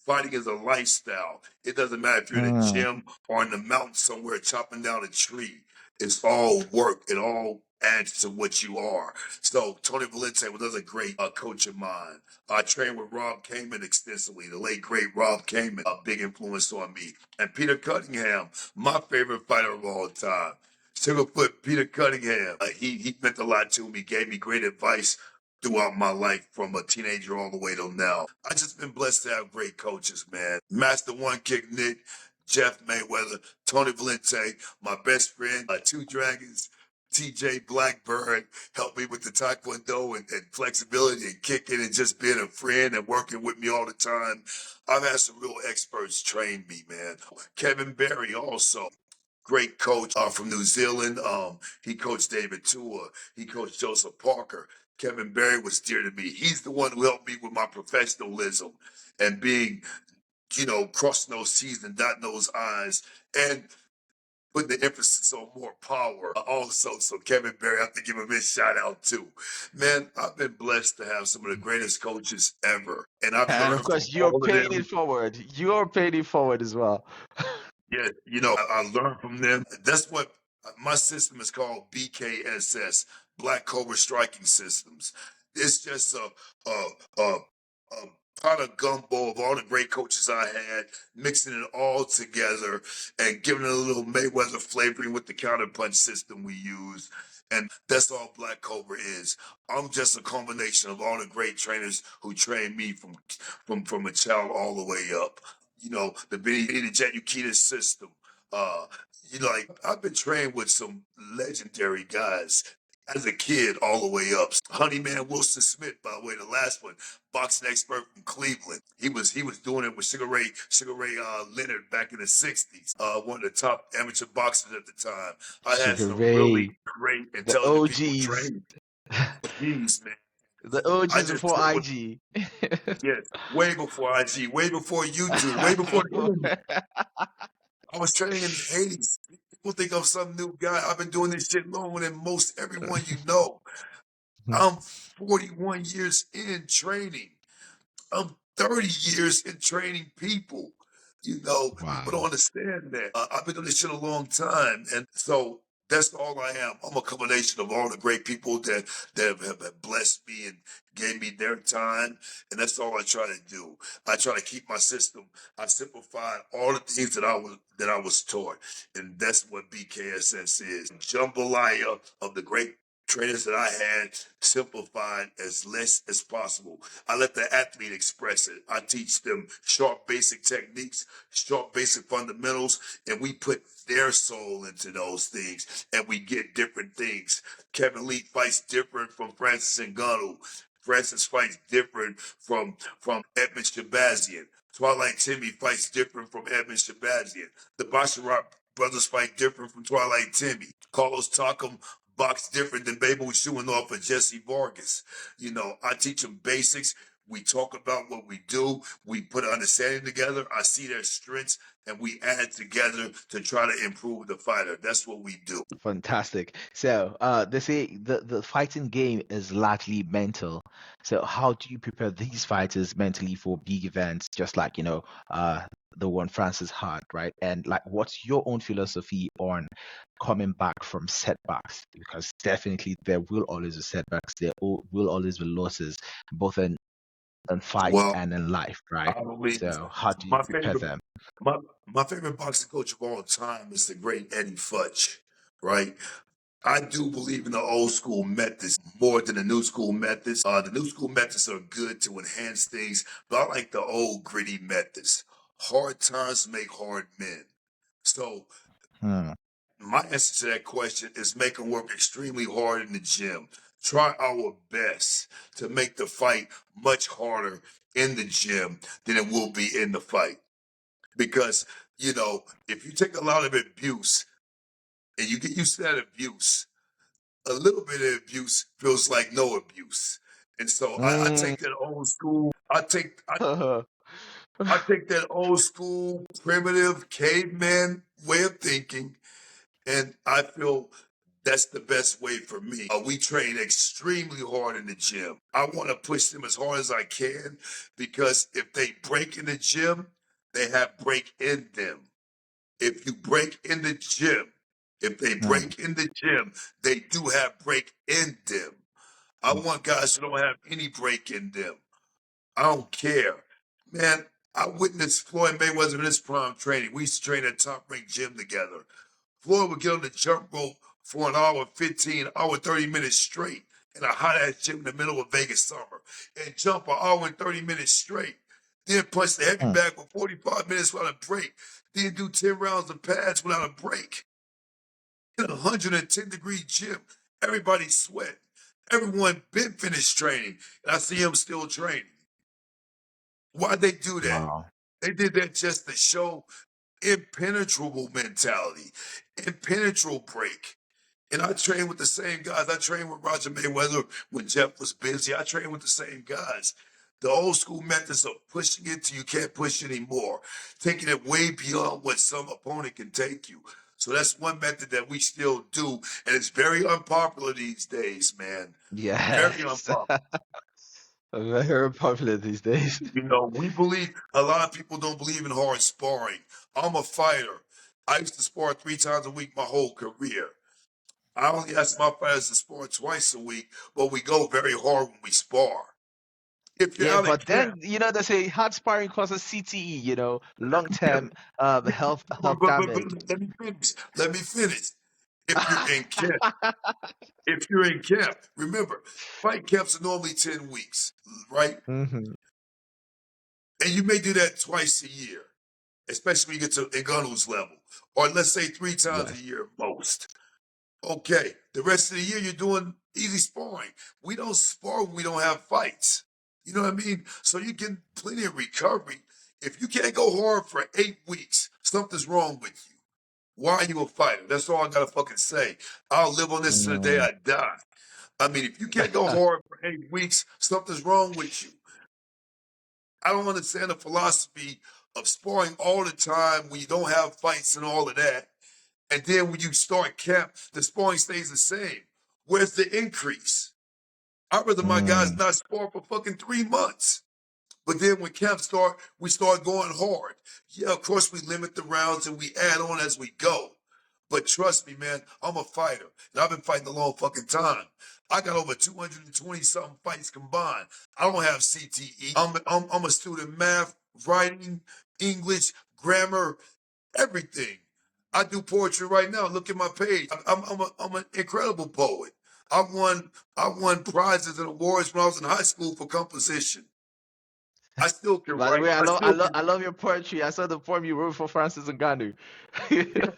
Fighting is a lifestyle. It doesn't matter if you're in a Mm, gym or in the mountains somewhere chopping down a tree. It's all work. It all adds to what you are. So Tony Valente was another great coach of mine. I trained with Rob Kamen extensively. The late great Rob Kamen, a big influence on me. And Peter Cunningham, my favorite fighter of all time. Sugarfoot Peter Cunningham. He meant a lot to me. Gave me great advice throughout my life from a teenager all the way till now. I just been blessed to have great coaches, man. Master One Kick Nick, Jeff Mayweather, Tony Valente, my best friend, Two Dragons, TJ Blackburn helped me with the Taekwondo and flexibility and kicking and just being a friend and working with me all the time. I've had some real experts train me, man. Kevin Barry also. Great coach from New Zealand. He coached David Tua. He coached Joseph Parker. Kevin Barry was dear to me. He's the one who helped me with my professionalism and being, crossing those T's and dotting those I's and putting the emphasis on more power also. So Kevin Barry, I have to give him his shout out too. Man, I've been blessed to have some of the greatest coaches ever. And I've and of learned from course, you're all of paying it them. forward. You're paying it forward as well. Yeah, I learned from them. That's what my system is called, BKSS, Black Cobra Striking Systems. It's just a pot of gumbo of all the great coaches I had, mixing it all together and giving it a little Mayweather flavoring with the counterpunch system we use. And that's all Black Cobra is. I'm just a combination of all the great trainers who trained me from a child all the way up. The Benny the Jet Ukita system. Uh, like I've been trained with some legendary guys as a kid all the way up. Honeyman Wilson Smith, by the way, the last one, boxing expert from Cleveland. He was doing it with Sugar Ray Leonard back in the '60s. One of the top amateur boxers at the time. I had Sugar some really Ray, great, the intelligent people OGs, train. Jeez, man. the I OGs just before took IG. yes, way before IG, way before YouTube, way before the internet. I was training in the '80s. People think I'm some new guy. I've been doing this shit longer than most everyone you know. I'm 41 years in training. I'm 30 years in training people. People don't Wow. understand that. I've been doing this shit a long time. And so that's all I am. I'm a combination of all the great people that have blessed me and gave me their time. And that's all I try to do. I try to keep my system. I simplify all the things that I was taught. And that's what BKSS is. Jambalaya of the great trainers that I had simplified as less as possible. I let the athlete express it. I teach them short basic techniques, short basic fundamentals, and we put their soul into those things and we get different things. Kevin Lee fights different from Francis Ngannou. Francis fights different from Edmund Shabazian. Twilight Timmy fights different from Edmund Shabazian. The Basharat brothers fight different from Twilight Timmy. Carlos Takam box different than Baby was shooing off of Jesse Vargas. You know, I teach them basics. We talk about what we do. We put an understanding together. I see their strengths, and we add together to try to improve the fighter. That's what we do. Fantastic. So, they say the fighting game is largely mental. So, how do you prepare these fighters mentally for big events, just like, the one Francis had, right? And like, what's your own philosophy on coming back from setbacks? Because definitely there will always be setbacks. Will always be losses, both in fight Well, and in life, right? I believe So, how do you my prepare favorite them? my my favorite boxing coach of all time is the great Eddie Futch, right? I do believe in the old school methods more than the new school methods. The new school methods are good to enhance things, but I like the old gritty methods. Hard times make hard men. So Hmm. my answer to that question is make them work extremely hard in the gym. Try our best to make the fight much harder in the gym than it will be in the fight. Because, if you take a lot of abuse and you get used to that abuse, a little bit of abuse feels like no abuse. And so I Mm. take that old school, I take that old school primitive caveman way of thinking, and I feel that's the best way for me. We train extremely hard in the gym. I want to push them as hard as I can because if they break in the gym, they have break in them. If you break in the gym, if they Mm. break in the gym, they do have break in them. I want guys who don't have any break in them. I don't care. Man, I witnessed Floyd Mayweather in his prime training. We used to train at top ranked gym together. Floyd would get on the jump rope for an hour 15, hour 30 minutes straight in a hot ass gym in the middle of Vegas summer and jump an hour and 30 minutes straight. Then punch the heavy Mm. bag for 45 minutes without a break. Then do 10 rounds of pads without a break. In a 110-degree gym, everybody's sweating. Everyone been finished training, and I see him still training. Why'd they do that? Wow. They did that just to show impenetrable mentality, impenetrable break. And I train with the same guys. I trained with Roger Mayweather when Jeff was busy. I trained with the same guys. The old school methods of pushing it till you can't push anymore, taking it way beyond what some opponent can take you. So that's one method that we still do, and it's very unpopular these days, man. Very Yes. unpopular. Very popular these days. We believe a lot of people don't believe in hard sparring. I'm a fighter. I used to spar 3 times a week my whole career. I only ask my fighters to spar twice a week, but we go very hard when we spar. If you're Yeah, out of but then camp, they say hard sparring causes CTE, long yeah, term health but damage. let me finish. Let me finish. If you're in camp, if you're in camp, remember, fight camps are normally 10 weeks, right? Hmm. And you may do that twice a year, especially when you get to Ngannou's level, or let's say 3 times a Yes. year most. Okay, the rest of the year you're doing easy sparring. We don't spar when we don't have fights. You know what I mean? So you get plenty of recovery. If you can't go hard for 8 weeks, something's wrong with you. Why are you a fighter? That's all I gotta fucking say. I'll live on this to the day Mm. I die. I mean, if you can't go hard for 8 weeks, something's wrong with you. I don't understand the philosophy of sparring all the time when you don't have fights and all of that. And then when you start camp, the sparring stays the same. Where's the increase? I'd rather my guys Mm. not spar for fucking 3 months. But then when camp start, we start going hard. Yeah, of course we limit the rounds and we add on as we go. But trust me, man, I'm a fighter. And I've been fighting a long fucking time. I got over 220 something fights combined. I don't have CTE. I'm a student math, writing, English, grammar, everything. I do poetry right now. Look at my page. I'm an incredible poet. I won prizes and awards when I was in high school for composition. I still can By the write. way, I I still love can. I love your poetry. I saw the poem you wrote for Francis Ngannou. Yeah,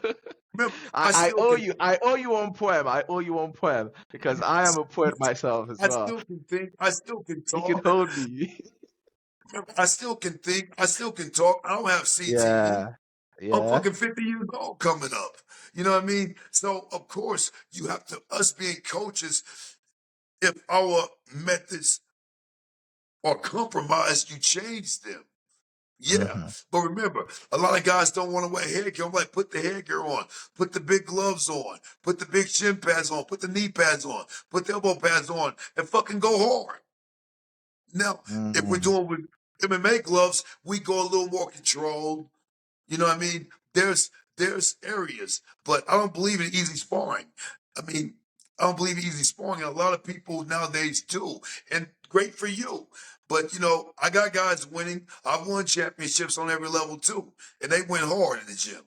remember, I I still owe can. you I owe you one poem. I owe you one poem because I am a poet myself as I well. still can think. I still can You can talk. hold me. Remember, I still can think. I still can talk. I don't have CTE. Yeah. I'm Yeah. fucking 50 years old coming up. You know what I mean? So of course you have to us being coaches, if our methods are compromised, you change them. Yeah. Mm-hmm. But remember, a lot of guys don't want to wear headgear. I'm like, put the headgear on, put the big gloves on, put the big shin pads on, put the knee pads on, put the elbow pads on, and fucking go hard. Now, if we're Mm-hmm. doing with MMA gloves, we go a little more controlled. You know what I mean? There's areas, but I don't believe in easy sparring. I mean, I don't believe in easy sparring, and a lot of people nowadays do. And great for you. But you know, I got guys winning. I've won championships on every level too. And they went hard in the gym.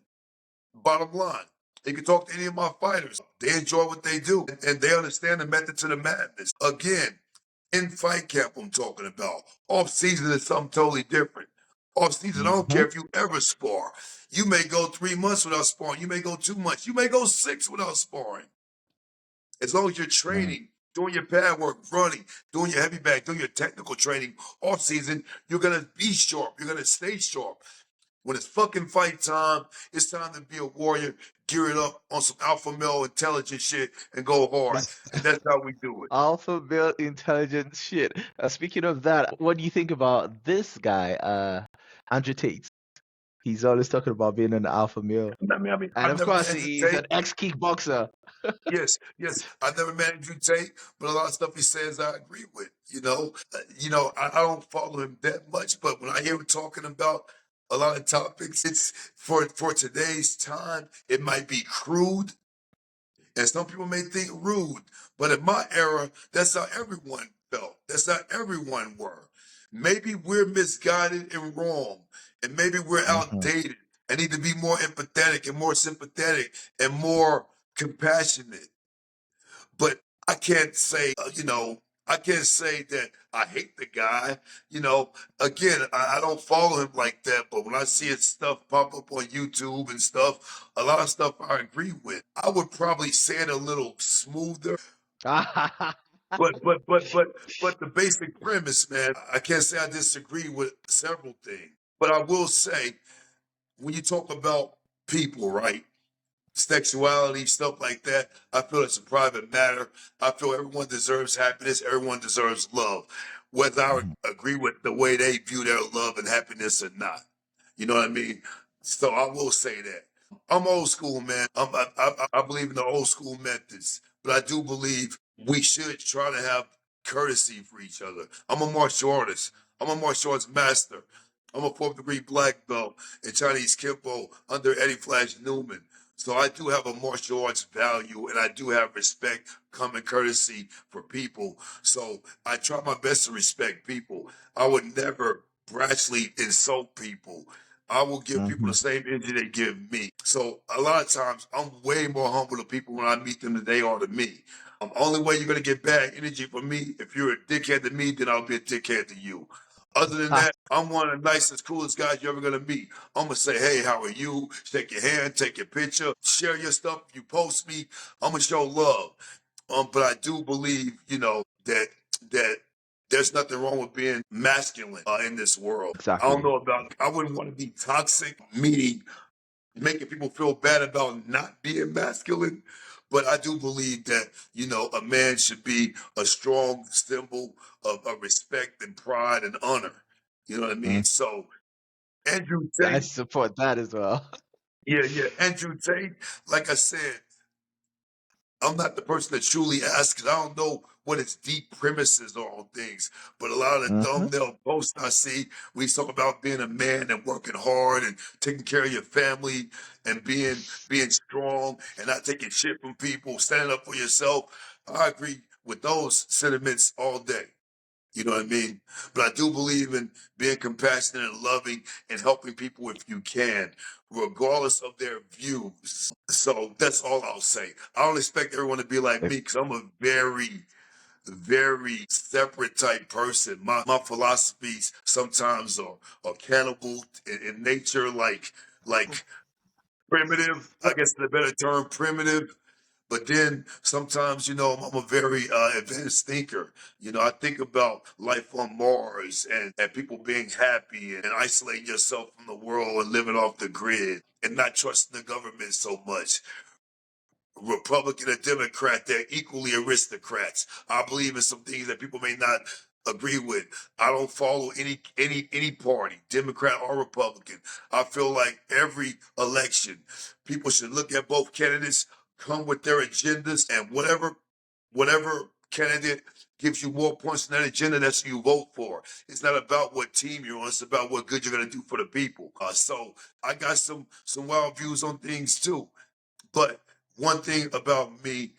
Bottom line. You can talk to any of my fighters. They enjoy what they do and they understand the method to the madness. Again, in fight camp, I'm talking about. Off season is something totally different. Off season, I don't Mm-hmm. care if you ever spar. You may go 3 months without sparring. You may go 2 months. You may go six without sparring. As long as you're training, doing your pad work, running, doing your heavy bag, doing your technical training off season, you're gonna be sharp. You're gonna stay sharp. When it's fucking fight time, it's time to be a warrior, gear it up on some alpha male intelligent shit and go hard. It's And that's how we do it. alpha male intelligence shit. Speaking of that, what do you think about this guy, Andrew Tate? He's always talking about being an alpha male. I mean, And I've of never met course, Andrew he's Tate. an ex-kickboxer. Yes, yes. I've never met Andrew Tate, but a lot of stuff he says I agree with. I don't follow him that much, but when I hear him talking about a lot of topics, it's for today's time. It might be crude, and some people may think rude, but in my era, that's how everyone felt. That's how everyone were. Maybe we're misguided and wrong, and maybe we're Mm-hmm. outdated and need to be more empathetic and more sympathetic and more compassionate. But I can't say, I can't say that I hate the guy. Again, I don't follow him like that. But when I see his stuff pop up on YouTube and stuff, a lot of stuff I agree with. I would probably say it a little smoother. But the basic premise, man, I can't say I disagree with several things. But I will say, when you talk about people, right? Sexuality, stuff like that. I feel it's a private matter. I feel everyone deserves happiness. Everyone deserves love, whether I Mhm. agree with the way they view their love and happiness or not. You know what I mean? So I will say that. I'm old school, man. I believe in the old school methods, but I do believe we should try to have courtesy for each other. I'm a martial artist. I'm a martial arts master. I'm a fourth degree black belt in Chinese Kimpo under Eddie Flash Newman. So I do have a martial arts value and I do have respect, common courtesy for people. So I try my best to respect people. I would never brashly insult people. I will give people the Mhm. same energy they give me. So a lot of times I'm way more humble to people when I meet them than they are to me. Only way you're gonna get bad energy from me, if you're a dickhead to me, then I'll be a dickhead to you. Other than Ah, that, I'm one of the nicest, coolest guys you're ever gonna meet. I'm gonna say, hey, how are you? Shake your hand, take your picture, share your stuff. If you post me, I'm gonna show love. But I do believe, that there's nothing wrong with being masculine in this world. I don't exactly. know about. I wouldn't want to be toxic, meaning making people feel bad about not being masculine. But I do believe that a man should be a strong symbol of respect and pride and honor. You know what I mean? Mm. So Andrew I Tate, support that as well. yeah, yeah, Andrew Tate. Like I said, I'm not the person that truly asks 'cause I don't know what its deep premises are on things. But a lot of the Mhm. thumbnail posts I see, we talk about being a man and working hard and taking care of your family and being strong and not taking shit from people, standing up for yourself. I agree with those sentiments all day. You know what I mean? But I do believe in being compassionate and loving and helping people if you can, regardless of their views. So that's all I'll say. I don't expect everyone to be like me because I'm a very, very separate type person. My philosophies sometimes are cannibal in nature, like primitive. I guess the better term, primitive. But then sometimes, I'm a very advanced thinker. I think about life on Mars and people being happy and isolating yourself from the world and living off the grid and not trusting the government so much. Republican and Democrat, they're equally aristocrats. I believe in some things that people may not agree with. I don't follow any party, Democrat or Republican. I feel like every election, people should look at both candidates, come with their agendas, and whatever candidate gives you more points in that agenda, that's who you vote for. It's not about what team you're on, it's about what good you're gonna do for the people. So I got some wild views on things too. But one thing about me,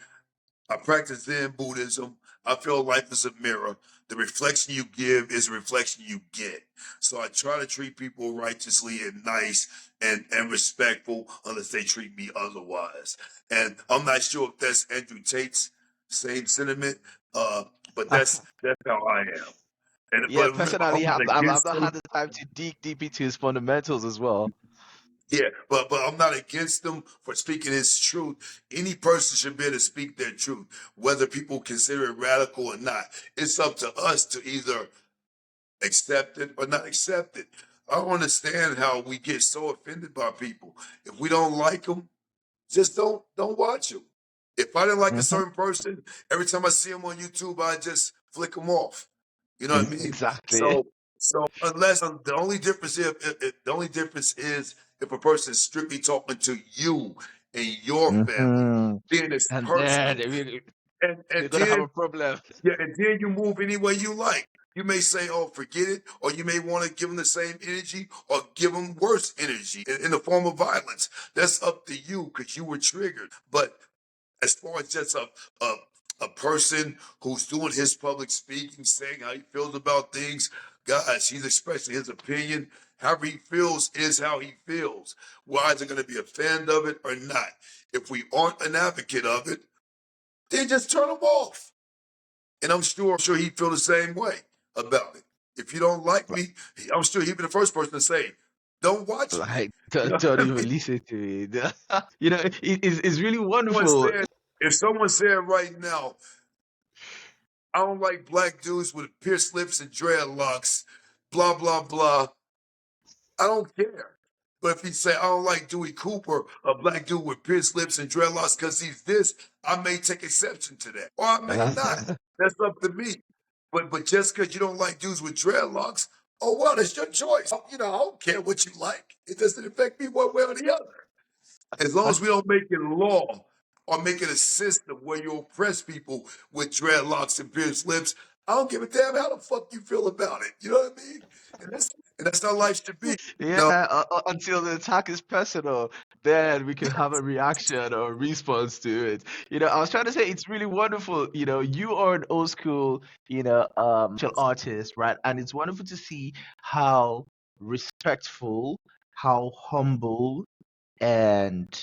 I practice Zen Buddhism. I feel life is a mirror. The reflection you give is a reflection you get. So I try to treat people righteously and nice and respectful unless they treat me otherwise. And I'm not sure if that's Andrew Tate's same sentiment, but Uh, that's how I am. And yeah, but remember, I'm personally, not I've against not him. had the time to dig deep into his fundamentals as well. Yeah, but I'm not against them for speaking his truth. Any person should be able to speak their truth, whether people consider it radical or not. It's up to us to either accept it or not accept it. I don't understand how we get so offended by people. If we don't like them, just don't watch them. If I didn't like a Hmm. certain person, every time I see them on YouTube, I just flick them off. You know what I mean? Exactly. So unless the only difference the only difference is if a person is strictly talking to you and your family, Hmm. then it's And then personal. we're And gonna have then a problem. yeah, and then you move any way you like. You may say, "Oh, forget it," or you may want to give them the same energy or give them worse energy in the form of violence. That's up to you because you were triggered. But as far as just a a person who's doing his public speaking, saying how he feels about things, guys, he's expressing his opinion. However he feels is how he feels. We're either going to be a fan of it or not. If we aren't an advocate of it, then just turn him off. And I'm sure he'd feel the same way about it. If you don't like me, I'm sure he'd be the first person to say, "Don't watch me." Like, You know don't what I even mean? listen to it. It's really Someone wonderful. said, if someone said right now, I don't like black dudes with pierced lips and dreadlocks, blah, blah, blah. I don't care. But if he say, I don't like Dewey Cooper, a black dude with pierced lips and dreadlocks because he's this, I may take exception to that. Or I may not. That's up to me. But just because you don't like dudes with dreadlocks, oh, well, that's your choice. I don't care what you like. It doesn't affect me one way or the other. As long as we don't make it law or make it a system where you oppress people with dreadlocks and pierced lips, I don't give a damn how the fuck you feel about it. You know what I mean? And that's how life should be. Yeah, until the attack is personal, then we can have a reaction or response to it. I was trying to say it's really wonderful. You are an old school, martial artist, right? And it's wonderful to see how respectful, how humble, and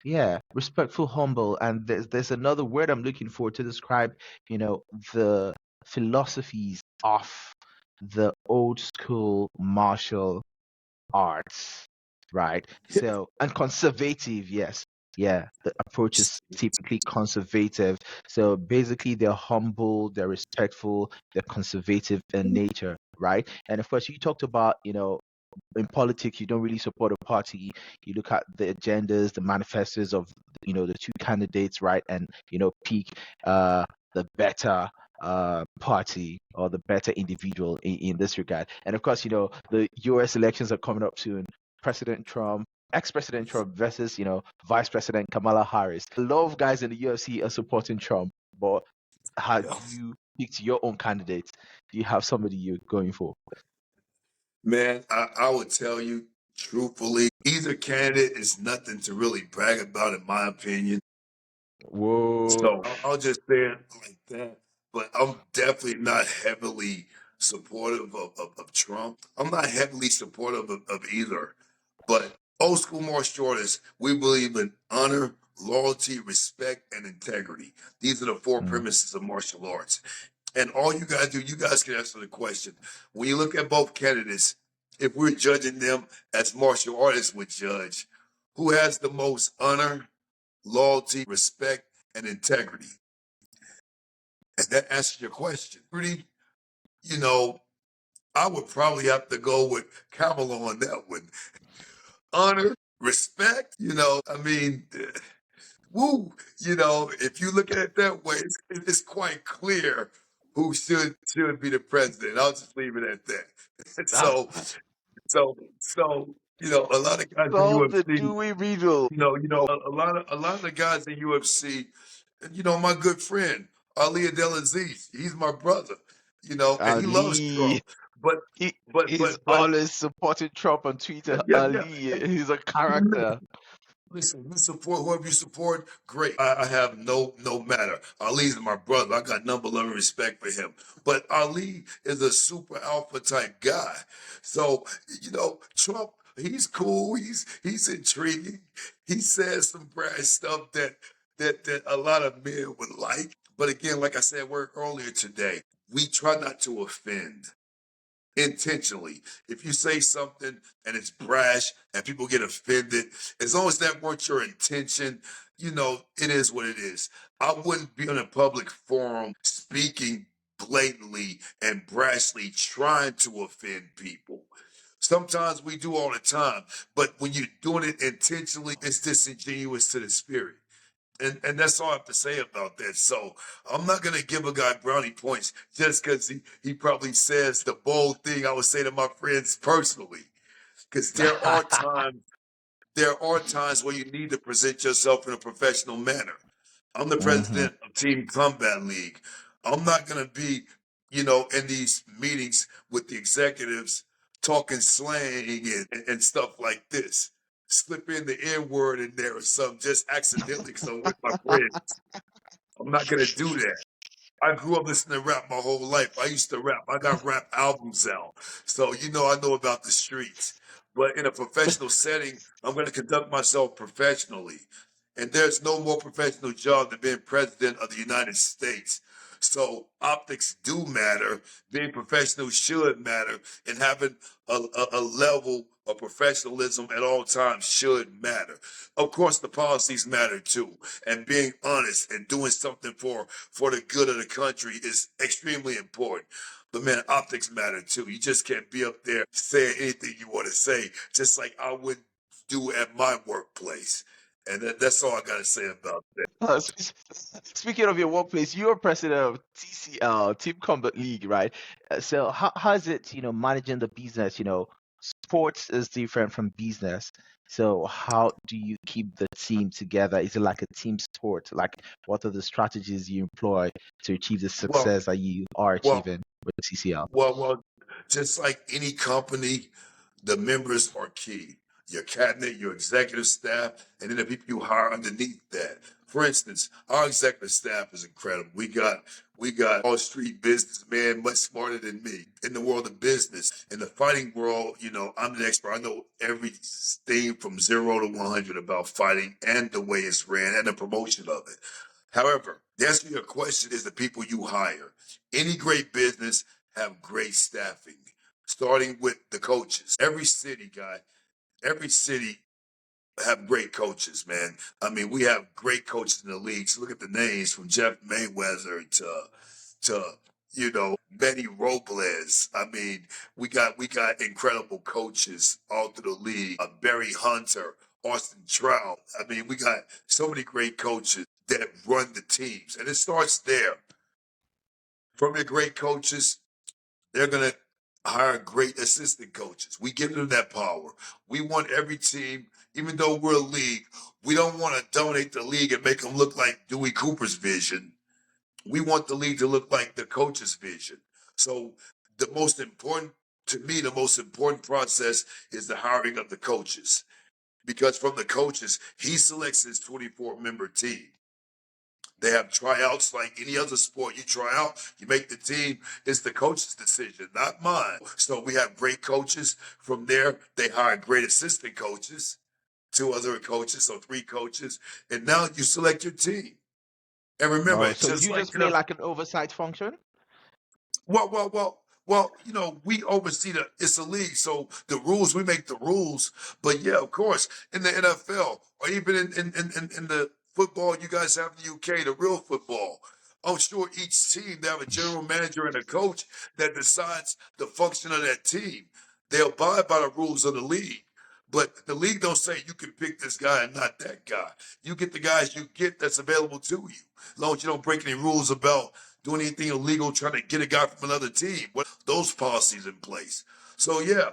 yeah, respectful, humble. And there's another word I'm looking for to describe, the philosophies of the old school martial arts, right? So, and conservative, yes. Yeah, the approach is typically conservative. So basically, they're humble, they're respectful, they're conservative in nature, right? And of course, you talked about, in politics, you don't really support a party. You look at the agendas, the manifestos of, the two candidates, right? And, pick the better party or the better individual in this regard. And of course, the US elections are coming up soon. President Trump, ex-President Trump versus, Vice President Kamala Harris. A lot of guys in the UFC are supporting Trump, but have Yeah. you picked your own candidates? Do you have somebody you're going for? Man, I would tell you truthfully, either candidate is nothing to really brag about, in my opinion. Whoa. So I'll just say it like that. But I'm definitely not heavily supportive of Trump. I'm not heavily supportive of either. But old school martial artists, we believe in honor, loyalty, respect, and integrity. These are the four Mm, premises of martial arts. And all you gotta do, you guys can answer the question. When you look at both candidates, if we're judging them as martial artists would judge, who has the most honor, loyalty, respect, and integrity. And that answers your question. Pretty, you know, I would probably have to go with Kamala on that one. Honor, respect, I mean, woo, if you look at it that way, it's quite clear who should be the president. I'll just leave it at that. Ah, So, a lot of guys in solve the UFC, Dewey riddle. a lot of the guys in UFC, and my good friend Ali Abdelaziz, he's my brother, and he loves Ali. Trump, but He's but always supporting Trump on Twitter. yeah, Ali, yeah. he's a character. Listen, you support whoever you support, great. I have no matter. Ali's my brother. I got number love and respect for him. But Ali is a super alpha type guy. So, Trump, he's cool. He's intriguing. He says some brash stuff that a lot of men would like. But again, like I said earlier today, we try not to offend intentionally. If you say something and it's brash and people get offended, as long as that weren't your intention, it is what it is. I wouldn't be in a public forum speaking blatantly and brashly trying to offend people. Sometimes we do all the time, but when you're doing it intentionally, it's disingenuous to the spirit. And that's all I have to say about that. So I'm not gonna give a guy brownie points just because he probably says the bold thing I would say to my friends personally. Because there are times where you need to present yourself in a professional manner. I'm the Hmm. president of Team Combat League. I'm not going to be, in these meetings with the executives talking slang and stuff like this. Slip in the N word in there or something just accidentally because I'm with my friends. I'm not going to do that. I grew up listening to rap my whole life. I used to rap. I got rap albums out. So, I know about the streets. But in a professional setting, I'm going to conduct myself professionally. And there's no more professional job than being president of the United States. So optics do matter. Being professional should matter. And having a level of professionalism at all times should matter. Of course, the policies matter too. And being honest and doing something for the good of the country is extremely important. But man, optics matter too. You just can't be up there saying anything you want to say, just like I would do at my workplace. And that's all I got to say about that. Speaking of your workplace, you're president of TCL, Team Combat League, right? So how is it, managing the business? Sports is different from business. So how do you keep the team together? Is it like a team sport? Like, what are the strategies you employ to achieve the Well, success that you are well, achieving with TCL? well, just like any company, the members are key. Your cabinet, your executive staff, and then the people you hire underneath that. For instance, our executive staff is incredible. We got Wall Street businessman much smarter than me in the world of business. In the fighting world, I'm an expert. I know everything from 0 to 100 about fighting and the way it's ran and the promotion of it. However, the answer to your question is the people you hire. Any great business have great staffing, starting with the coaches. Every city have great coaches, man. I mean, we have great coaches in the league. So look at the names from Jeff Mayweather to Benny Robles. I mean, we got incredible coaches all through the league. Barry Hunter, Austin Trout. I mean, we got so many great coaches that run the teams, and it starts there. From your great coaches, they're gonna hire great assistant coaches. We give them that power. We want every team, even though we're a league, we don't want to dominate the league and make them look like Dewey Cooper's vision. We want the league to look like the coach's vision. So the most important process is the hiring of the coaches. Because from the coaches, he selects his 24-member team. They have tryouts like any other sport. You try out, you make the team. It's the coach's decision, not mine. So we have great coaches. From there, they hire great assistant coaches, two other coaches, so three coaches. And now you select your team. And remember, Oh, it's so just you like just play like an oversight function? well, we oversee it's a league, so the rules, we make the rules. But yeah, of course, in the NFL or even in the football you guys have in the UK, the real football. I'm sure each team, they have a general manager and a coach that decides the function of that team. They abide by the rules of the league. But the league don't say you can pick this guy and not that guy. You get the guys you get that's available to you. As long as you don't break any rules about doing anything illegal, trying to get a guy from another team. Those policies in place. So yeah,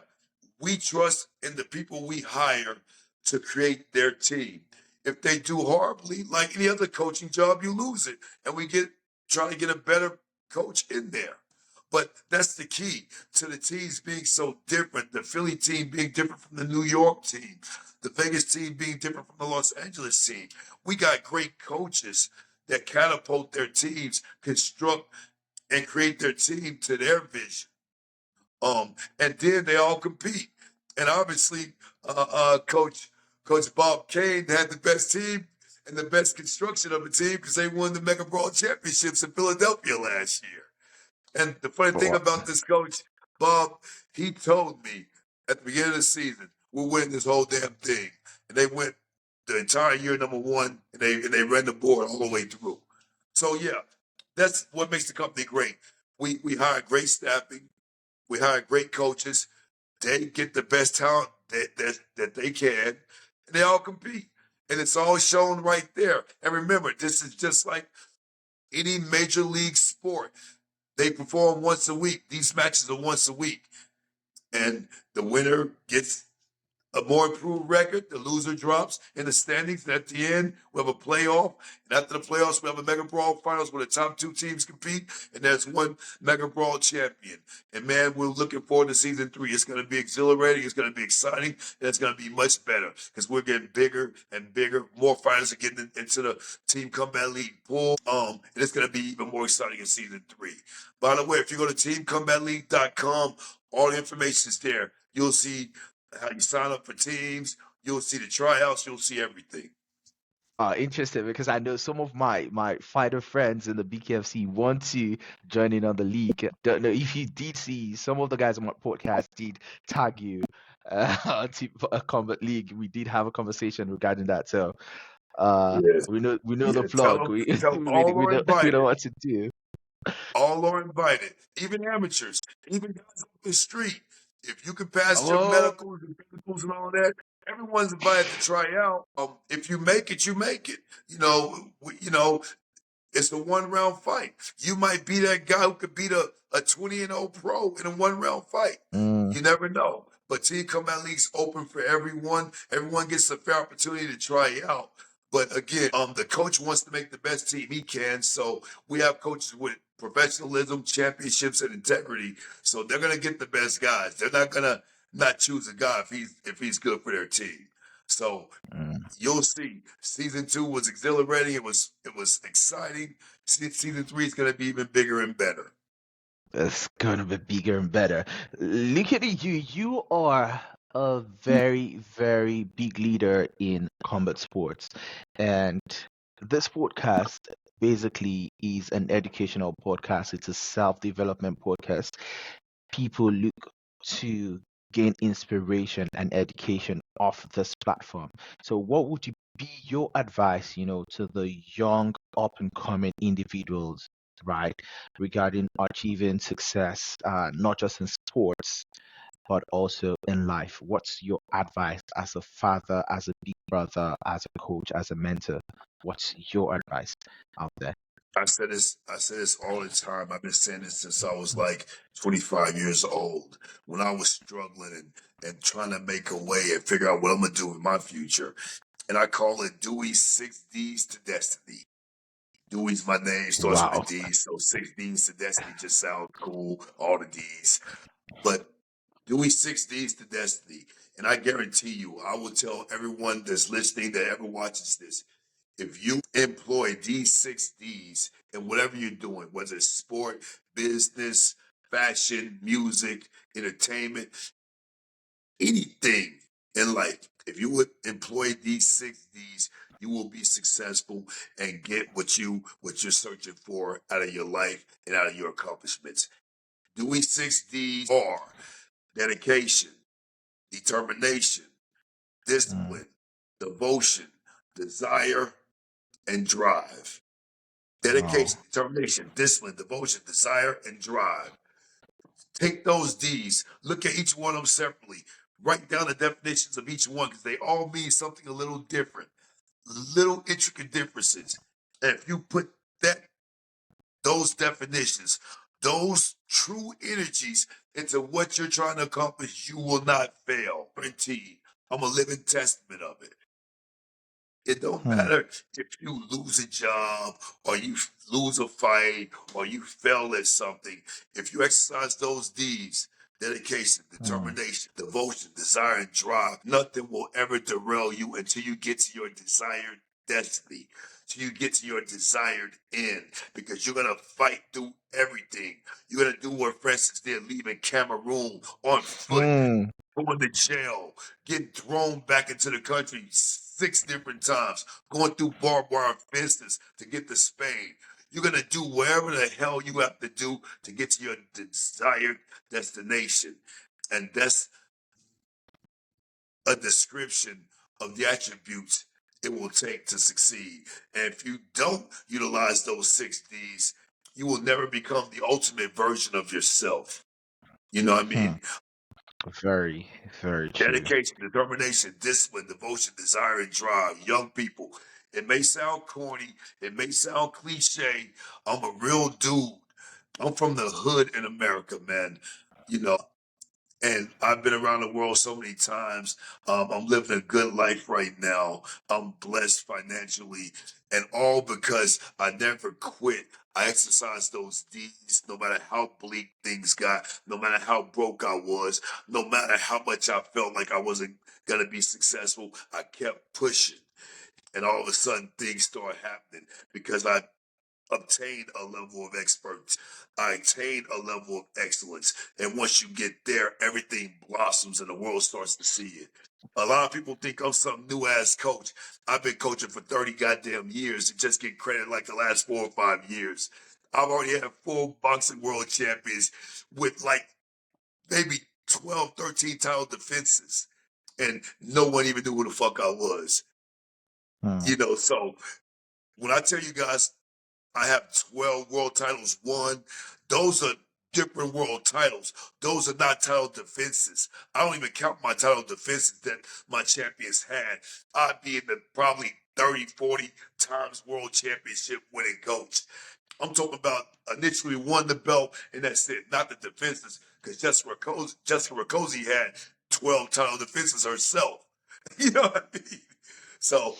we trust in the people we hire to create their team. If they do horribly, like any other coaching job, you lose it. And we try to get a better coach in there. But that's the key to the teams being so different. The Philly team being different from the New York team, the Vegas team being different from the Los Angeles team. We got great coaches that catapult their teams, construct and create their team to their vision. And then they all compete. And obviously, Coach Bob Kane had the best team and the best construction of a team because they won the Mega Brawl Championships in Philadelphia last year. And the funny thing about this coach, Bob, he told me at the beginning of the season, we'll win this whole damn thing. And they went the entire year #1, and they ran the board all the way through. So yeah, that's what makes the company great. We hire great staffing, we hire great coaches. They get the best talent that they can, and they all compete. And it's all shown right there. And remember, this is just like any major league sport. They perform once a week. These matches are once a week. And the winner gets a more improved record. The loser drops in the standings. And at the end, we have a playoff. And after the playoffs, we have a Mega Brawl finals where the top 2 teams compete. And there's one Mega Brawl champion. And man, we're looking forward to season 3. It's going to be exhilarating. It's going to be exciting. And it's going to be much better because we're getting bigger and bigger. More fighters are getting into the Team Combat League pool. And it's going to be even more exciting in season 3. By the way, if you go to teamcombatleague.com, all the information is there. You'll see how you sign up for teams. You'll see the tryouts. You'll see everything. Interesting, because I know some of my fighter friends in the BKFC want to join in on the league. Don't know if you did see some of the guys on my podcast did tag you to a combat league. We did have a conversation regarding that. So Yes. we know the Yeah, plug. We tell them all are we know invited. what to do. All are invited. Even amateurs, even guys off the street. If you can pass your Oh, medicals and all that, everyone's invited to try out. If you make it, you make it. It's a 1-round fight. You might be that guy who could beat a 20-0 pro in a 1-round fight. mm, You never know. But Team Combat League's open for everyone. Everyone gets a fair opportunity to try out. But again, the coach wants to make the best team he can. So we have coaches with professionalism, championships, and integrity. So they're gonna get the best guys. They're not gonna not choose a guy if he's good for their team. So mm. you'll see. Season 2 was exhilarating. It was exciting. Season 3 is gonna be even bigger and better. It's gonna be bigger and better. Look at you. You are a very, very big leader in combat sports. And this podcast basically is an educational podcast. It's a self-development podcast. People look to gain inspiration and education off this platform. So what would you be your advice, to the young up and coming individuals, right, regarding achieving success, not just in sports, but also in life? What's your advice as a father, as a big brother, as a coach, as a mentor? What's your advice out there? I say this all the time. I've been saying this since I was like 25 years old. When I was struggling and trying to make a way and figure out what I'm gonna do with my future. And I call it Dewey's 6 Ds to Destiny. Dewey's my name, starts with a Wow. D, so 6 Ds to Destiny just sounds cool, all the Ds. But Dewey's 6 Ds to Destiny. And I guarantee you, I will tell everyone that's listening that ever watches this, if you employ these 6 Ds in whatever you're doing, whether it's sport, business, fashion, music, entertainment, anything in life, if you would employ these 6 Ds, you will be successful and get what you're searching for out of your life and out of your accomplishments. Doing 6 Ds are dedication, determination, Mm, discipline, devotion, desire, and drive. Wow. Dedication, determination, discipline, devotion, desire, and drive. Take those D's, look at each one of them separately, write down the definitions of each one because they all mean something a little different, little intricate differences. And if you put that those definitions, those true energies into what you're trying to accomplish, you will not fail. Guaranteed. I'm a living testament of it. It don't Hmm. matter if you lose a job or you lose a fight or you fail at something. If you exercise those deeds, dedication, Hmm. determination, devotion, desire, and drive, nothing will ever derail you until you get to your desired destiny, till you get to your desired end, because you're going to fight through everything. You're going to do what Francis did, leaving Cameroon on foot, Hmm. going to jail, getting thrown back into the country 6 different times, going through barbed wire fences to get to Spain. You're going to do whatever the hell you have to do to get to your desired destination. And that's a description of the attributes it will take to succeed. And if you don't utilize those 6 Ds, you will never become the ultimate version of yourself. You know what I Hmm. mean? Very, very true. Dedication, determination, discipline, devotion, desire, and drive. Young people, it may sound corny, it may sound cliche. I'm a real dude. I'm from the hood in America, man. You know, and I've been around the world so many times. I'm living a good life right now. I'm blessed financially, and all because I never quit. I exercised those deeds no matter how bleak things got, no matter how broke I was, no matter how much I felt like I wasn't going to be successful. I kept pushing. And all of a sudden, things started happening because I obtain a level of expertise. I attain a level of excellence. And once you get there, everything blossoms and the world starts to see it. A lot of people think I'm some new ass coach. I've been coaching for 30 goddamn years and just get credit like the last 4 or 5 years. I've already had 4 boxing world champions with like maybe 12, 13 title defenses. And no one even knew who the fuck I was. Hmm. So when I tell you guys I have 12 world titles won. Those are different world titles. Those are not title defenses. I don't even count my title defenses that my champions had. I'd be in the probably 30, 40 times world championship winning coach. I'm talking about initially won the belt and that's it, not the defenses, because Jessica Rakosi had 12 title defenses herself. You know what I mean? So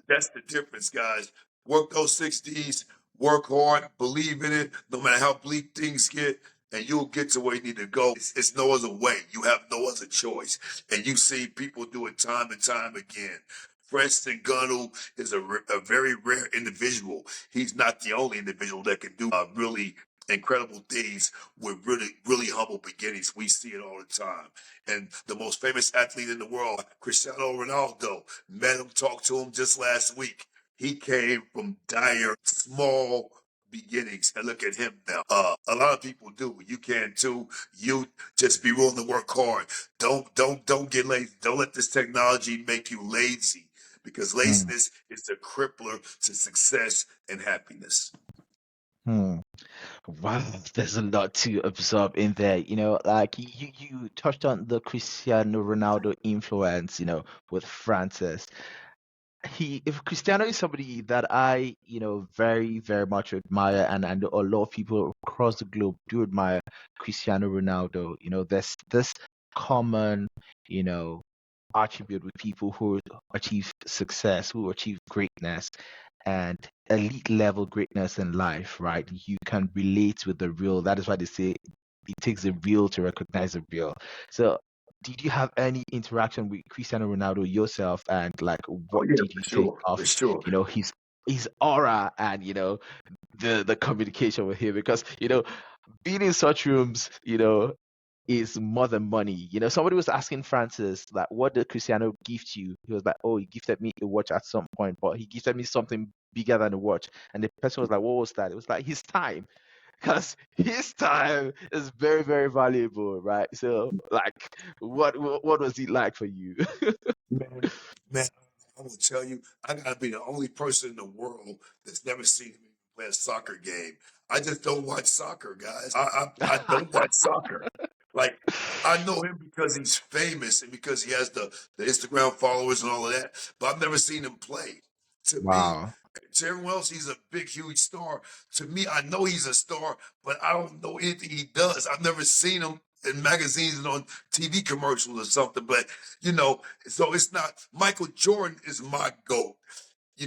that's the difference, guys. Work those 6 Ds, work hard, believe in it, no matter how bleak things get, and you'll get to where you need to go. It's no other way. You have no other choice. And you see people do it time and time again. Francis Ngannou is a very rare individual. He's not the only individual that can do really incredible things with really, really humble beginnings. We see it all the time. And the most famous athlete in the world, Cristiano Ronaldo, met him, talked to him just last week. He came from dire, small beginnings, and look at him now. A lot of people do. You can too. You just be willing to work hard. Don't get lazy. Don't let this technology make you lazy, because Hmm. laziness is the crippler to success and happiness. Hmm. Wow, there's a lot to absorb in there. Like you touched on the Cristiano Ronaldo influence, with Francis. If Cristiano is somebody that I, very, very much admire, and a lot of people across the globe do admire Cristiano Ronaldo. There's this common, you know, attribute with people who achieve success, who achieve greatness and elite level greatness in life, right? You can relate with the real. That is why they say it takes the real to recognize the real. So did you have any interaction with Cristiano Ronaldo yourself, and like Oh what yeah, did for you think sure, for of sure. his aura, and the communication with him? Because being in such rooms is more than money. Somebody was asking Francis, like, what did Cristiano gift you? He was like, oh, he gifted me a watch at some point, but he gifted me something bigger than a watch. And the person was like, what was that? It was like his time, because his time is very, very valuable, right? So, like, what was it like for you? Man, man, will tell you, I gotta be the only person in the world that's never seen him play a soccer game. I just don't watch soccer, guys. I don't watch soccer. Like I know him because he's famous and because he has the Instagram followers and all of that, but I've never seen him play. To me, Wow. to everyone else, he's a big, huge star. To me, I know he's a star, but I don't know anything he does. I've never seen him in magazines and on TV commercials or something. But so it's not. Michael Jordan is my GOAT.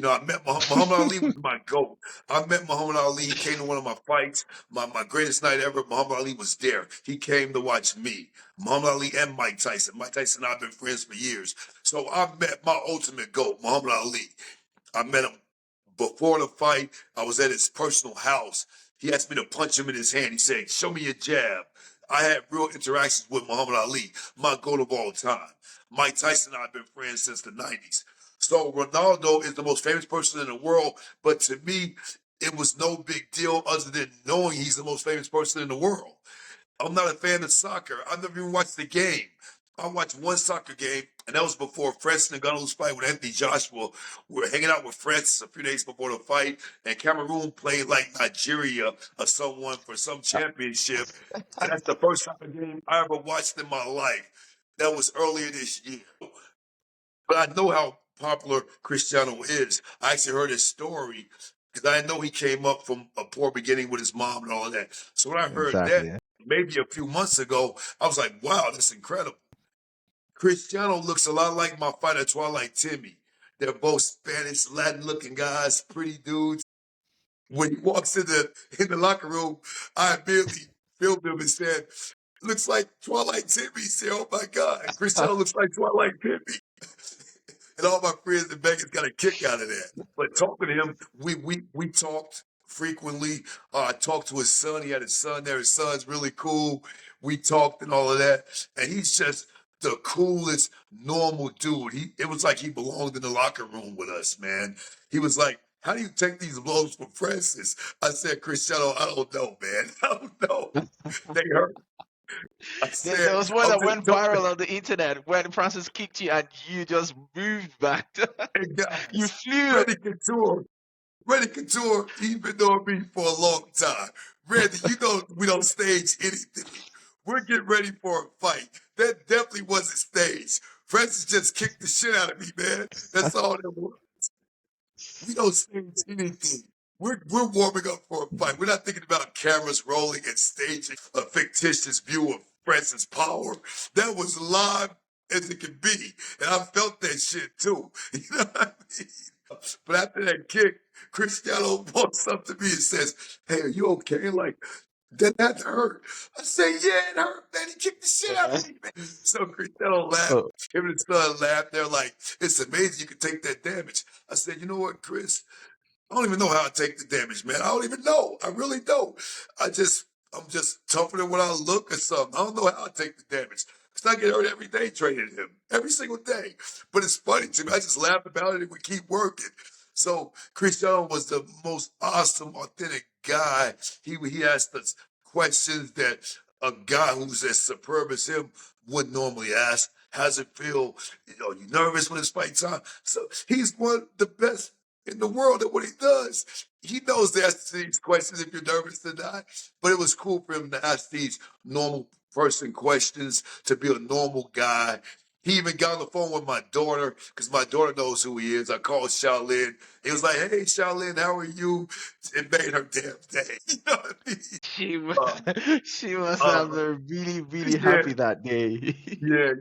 I met Muhammad Ali was my GOAT. I met Muhammad Ali. He came to one of my fights. My greatest night ever. Muhammad Ali was there. He came to watch me. Muhammad Ali and Mike Tyson. Mike Tyson and I have been friends for years. So I met my ultimate GOAT, Muhammad Ali. I met him before the fight. I was at his personal house. He asked me to punch him in his hand. He said, "Show me your jab." I had real interactions with Muhammad Ali, my GOAT of all time. Mike Tyson and I have been friends since the 90s. So Ronaldo is the most famous person in the world, but to me, it was no big deal other than knowing he's the most famous person in the world. I'm not a fan of soccer. I've never even watched the game. I watched one soccer game, and that was before Francis Ngannou's fight with Anthony Joshua. We were hanging out with Francis a few days before the fight, and Cameroon played like Nigeria or someone for some championship. And that's the first soccer game I ever watched in my life. That was earlier this year. But I know how popular Cristiano is. I actually heard his story because I know he came up from a poor beginning with his mom and all of that. So when I heard that Exactly. maybe a few months ago, I was like, wow, that's incredible. Cristiano looks a lot like my fighter Twilight Timmy. They're both Spanish, Latin looking guys, pretty dudes. When he walks in the locker room, I immediately filmed him and said, "Looks like Twilight Timmy." He said, "Oh my God, Cristiano looks like Twilight Timmy." And all my friends in Vegas got a kick out of that. But talking to him, we talked frequently. I talked to his son. He had his son there. His son's really cool. We talked and all of that. And he's just the coolest, normal dude. It was like he belonged in the locker room with us, man. He was like, "How do you take these blows from Francis?" I said, "Cristiano, I don't know, man. I don't know. They hurt." I There said, was one I'm that just went telling viral on the internet when Francis kicked you and you just moved back. you You guys, flew. Randy Couture, he's been knowing me for a long time. Randy, you know we don't stage anything. We're getting ready for a fight. That definitely wasn't staged. Francis just kicked the shit out of me, man. That's all that was. We don't stage anything. We're warming up for a fight. We're not thinking about cameras rolling and staging a fictitious view of Francis' power. That was live as it can be. And I felt that shit too. You know what I mean? But after that kick, Cristiano walks up to me and says, "Hey, are you okay? Like, that hurt." I say, "Yeah, it hurt, man. He kicked the shit out of me, man." So Cristiano laughed. Oh, Him and his son laughed. They're like, "It's amazing you can take that damage." I said, "You know what, Chris? I don't even know how I take the damage, man. I don't even know. I really don't. I'm just tougher than what I look or something. I don't know how I take the damage. Because I get hurt every day training him. Every single day. But it's funny to me. I just laugh about it and we keep working." So Cristiano was the most awesome, authentic guy. He asked us questions that a guy who's as superb as him wouldn't normally ask. How's it feel? Are you nervous when it's fight time? So he's one of the best in the world at what he does. He knows the answer to these questions if you're nervous or not, but it was cool for him to ask these normal person questions, to be a normal guy. He even got on the phone with my daughter because my daughter knows who he is. I called Shaolin. He was like, "Hey, Shaolin, how are you?" It made her damn day. You know what I mean? she Uh, she must have uh, been really, really yeah, happy that day. yeah,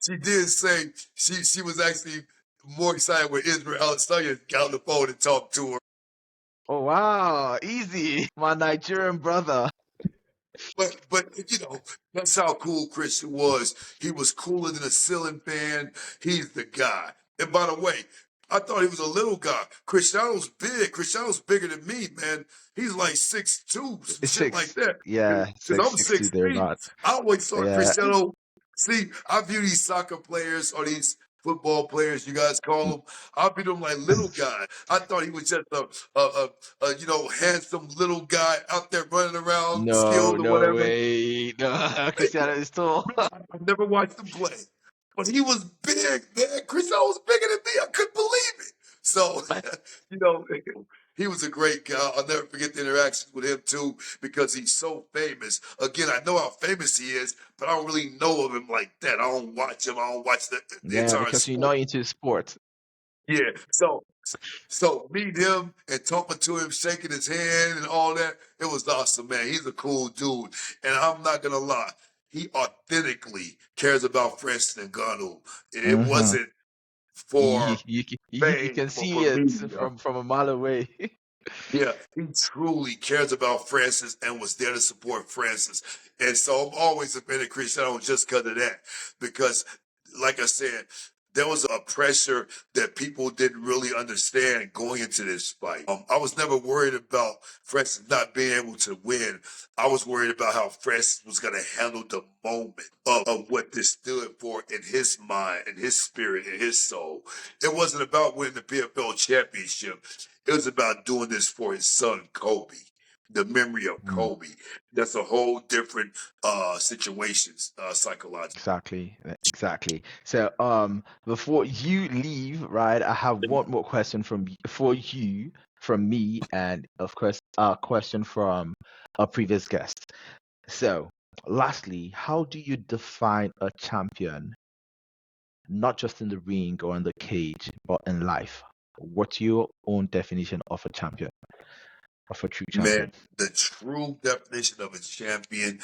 she did say she was actually more excited when Israel Adesanya got on the phone and talked to her. Oh wow, easy. My Nigerian brother. But that's how cool Christian was. He was cooler than a ceiling fan. He's the guy. And by the way, I thought he was a little guy. Cristiano's big. Cristiano's bigger than me, man. He's like 6'2", some It's shit like six. that. Yeah, Because I'm 6'2" 6'3". thereabouts. I always saw Yeah. Cristiano. See, I view these soccer players or these football players, you guys call them. I view them like little guys. I thought he was just a handsome little guy out there running around, No, skilled or no whatever. way. No, I, Cristiano is tall. I've never watched him play. But he was big, man. Cristiano was bigger than me. I couldn't believe it. So, you know, he was a great guy. I'll never forget the interactions with him too, because he's so famous. Again, I know how famous he is, but I don't really know of him like that. I don't watch him. I don't watch the Yeah, entire because you're sport. not into sports. Yeah. So meet him and talking to him, shaking his hand and all that, it was awesome, man. He's a cool dude. And I'm not gonna lie, he authentically cares about Francis Ngannou. It Mm-hmm. wasn't You, for you fame can or see for it media. from a mile away. Yeah, he truly cares about Francis and was there to support Francis. And so I'm always a fan of Cristiano just because of that. Because, like I said, there was a pressure that people didn't really understand going into this fight. I was never worried about Francis not being able to win. I was worried about how Francis was going to handle the moment of what this stood for in his mind, in his spirit, in his soul. It wasn't about winning the PFL championship. It was about doing this for his son, Kobe, the memory of Mm, Kobe. That's a whole different situations psychologically. exactly, exactly. So, before you leave, right, I have one more question for you from me, and of course, a question from a previous guest. So, lastly, how do you define a champion, not just in the ring or in the cage, but in life? What's your own definition of a champion, of a true champion? Man, the true definition of a champion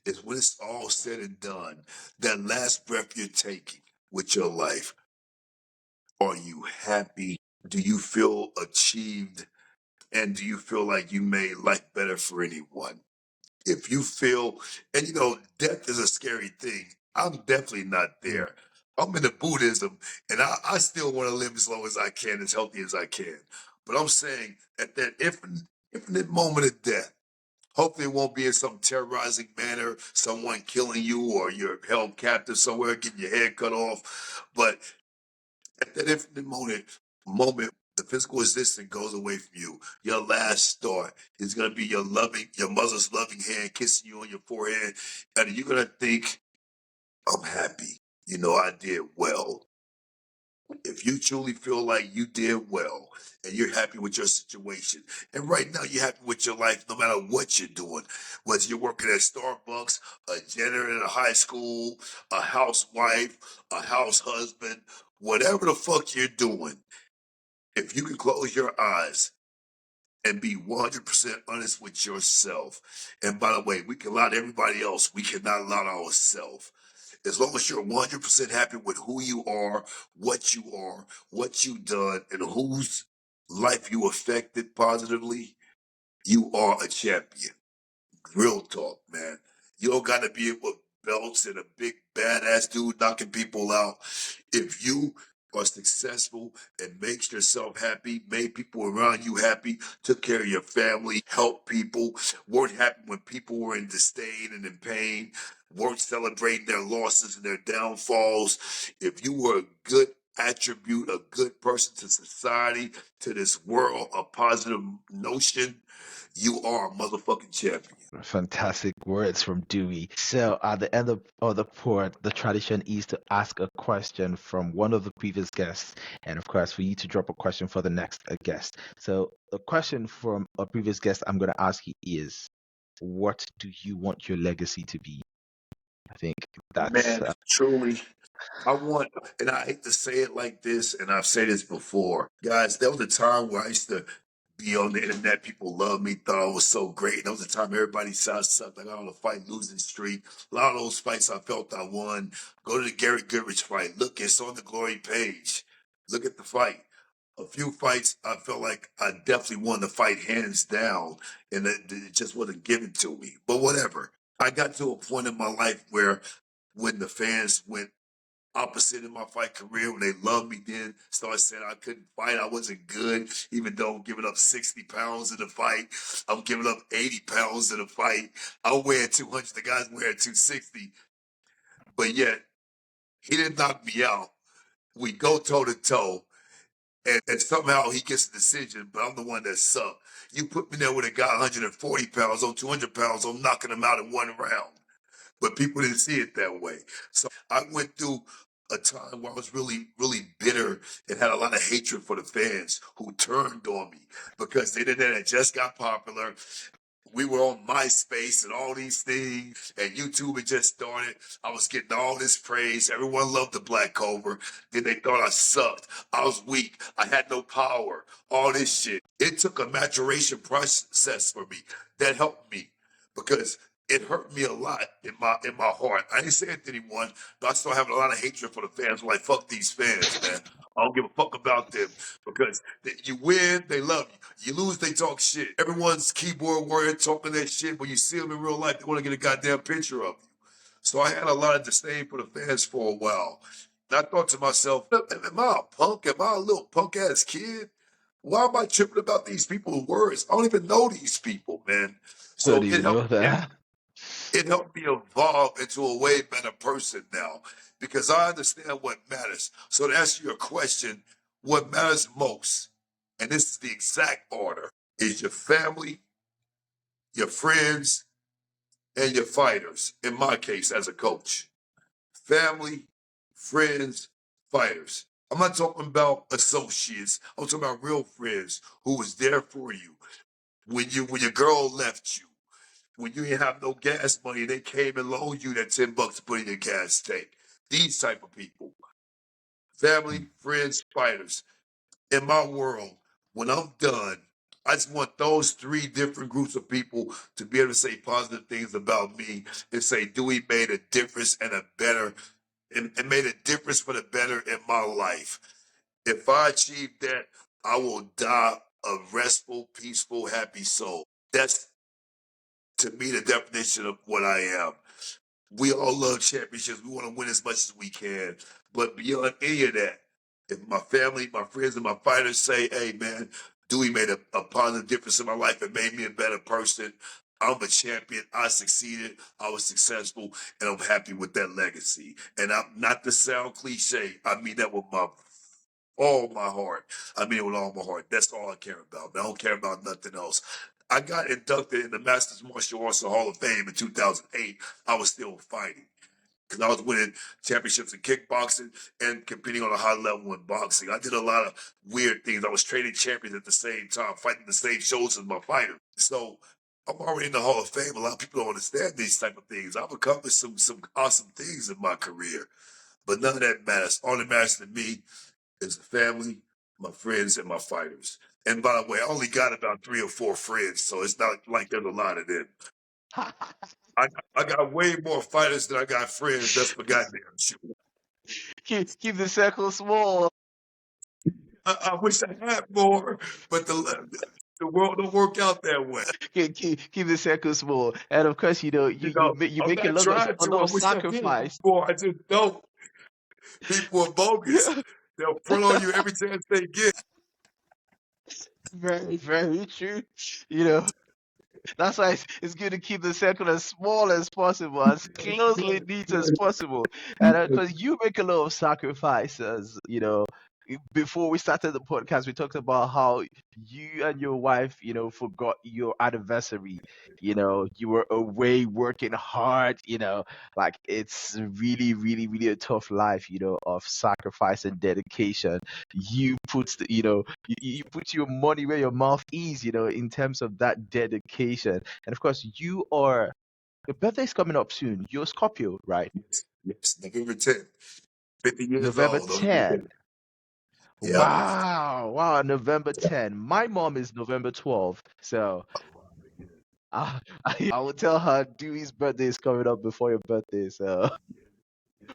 is when it's all said and done, that last breath you're taking with your life. Are you happy? Do you feel achieved? And do you feel like you made life better for anyone? If you feel, and death is a scary thing. I'm definitely not Yeah. there. I'm into Buddhism, and I still want to live as long as I can, as healthy as I can. But I'm saying at that infinite moment of death, hopefully it won't be in some terrorizing manner, someone killing you or you're held captive somewhere, getting your head cut off. But at that infinite moment, the physical existence goes away from you. Your last thought is gonna be your mother's loving hand kissing you on your forehead, and you're gonna think, "I'm happy. I did well." If you truly feel like you did well and you're happy with your situation, and right now you're happy with your life no matter what you're doing, whether you're working at Starbucks, a janitor in a high school, a housewife, a house husband, whatever the fuck you're doing, if you can close your eyes and be 100% honest with yourself. And by the way, we can lie to everybody else. We cannot lie to ourselves. As long as you're 100% happy with who you are, what you've done, and whose life you affected positively, you are a champion. Real talk, man. You don't got to be with belts and a big badass dude knocking people out. If you are successful and makes yourself happy, made people around you happy, took care of your family, helped people, weren't happy when people were in disdain and in pain, weren't celebrating their losses and their downfalls. If you were a good attribute, a good person to society, to this world, a positive notion, you are a motherfucking champion. Fantastic words from Dewey. So, at the end of the port, the tradition is to ask a question from one of the previous guests, and of course, for you to drop a question for the next guest. So, the question from a previous guest I'm going to ask you is, what do you want your legacy to be? I think that's Man, truly, I want, and I hate to say it like this, and I've said this before, guys. There was a time where I used to be on the internet. People loved me, thought I was so great. There was a time everybody saw something. I got on a fight losing streak. A lot of those fights I felt I won. Go to the Gary Goodrich fight. Look, it's on the glory page. Look at the fight. A few fights I felt like I definitely won the fight hands down, and it just wasn't given to me. But whatever. I got to a point in my life where when the fans went opposite in my fight career, when they loved me, then started saying I couldn't fight, I wasn't good, even though I'm giving up 60 pounds in the fight. I'm giving up 80 pounds in the fight. I'm weighing 200, the guy's weighing 260, but yet he didn't knock me out. We go toe to toe, and somehow he gets a decision, but I'm the one that sucked. You put me there with a guy 140 pounds on 200 pounds, I'm knocking him out in one round. But people didn't see it that way. So I went through a time where I was really, really bitter and had a lot of hatred for the fans who turned on me because the internet had just got popular. We were on MySpace and all these things, and YouTube had just started. I was getting all this praise. Everyone loved the Black Cobra. Then they thought I sucked. I was weak. I had no power. All this shit. It took a maturation process for me that helped me because it hurt me a lot in my heart. I didn't say it to anyone, but I still have a lot of hatred for the fans. I'm like, fuck these fans, man. I don't give a fuck about them because you win, they love you. You lose, they talk shit. Everyone's keyboard warrior talking that shit. When you see them in real life, they want to get a goddamn picture of you. So I had a lot of disdain for the fans for a while. And I thought to myself, am I a punk? Am I a little punk ass kid? Why am I tripping about these people's words? I don't even know these people, man. Don't So even know that. it helped me evolve into a way better person now because I understand what matters. So to answer your question, what matters most, and this is the exact order, is your family, your friends, and your fighters. In my case, as a coach, family, friends, fighters. I'm not talking about associates. I'm talking about real friends who was there for you when your girl left you. When you didn't have no gas money, they came and loaned you that $10 to put in your gas tank. These type of people, family, friends, fighters. In my world, when I'm done, I just want those three different groups of people to be able to say positive things about me and say Dewey made a difference and a better and made a difference for the better in my life. If I achieve that, I will die a restful, peaceful, happy soul. That's to me the definition of what I am. We all love championships. We want to win as much as we can. But beyond any of that, if my family, my friends, and my fighters say, hey, man, Dewey made a positive difference in my life and made me a better person, I'm a champion. I succeeded. I was successful. And I'm happy with that legacy. And I'm not to sound cliche. I mean that with all my heart. I mean it with all my heart. That's all I care about. I don't care about nothing else. I got inducted in the Masters Martial Arts Hall of Fame in 2008. I was still fighting because I was winning championships in kickboxing and competing on a high level in boxing. I did a lot of weird things. I was training champions at the same time, fighting the same shows as my fighter. So I'm already in the Hall of Fame. A lot of people don't understand these type of things. I've accomplished some awesome things in my career, but none of that matters. All that matters to me is the family, my friends, and my fighters. And by the way, I only got about 3 or 4 friends, so it's not like there's a lot of them. I got way more fighters than I got friends. That's for goddamn sure. keep the circle small. I wish I had more, but the world don't work out that way. Keep the circle small. And of course, you know, You know, you I'm make not trying a to. lot I of wish I had sacrifice. more. I just don't. People are bogus. They'll front on you every chance they get. Very, very true. You know, that's why it's good to keep the circle as small as possible, as closely knit as possible. And because you make a lot of sacrifices, you know. Before we started the podcast, we talked about how you and your wife, you know, forgot your anniversary. You know, you were away working hard, you know, like it's really, really, really a tough life, you know, of sacrifice and dedication. You know, you put your money where your mouth is, you know, in terms of that dedication. And of course, your birthday's coming up soon. You're Scorpio, right? Yes, November 10th, 50 years November old. 10th. Yep. Wow, wow, November 10. My mom is November 12th. So I will tell her Dewey's birthday is coming up before your birthday. So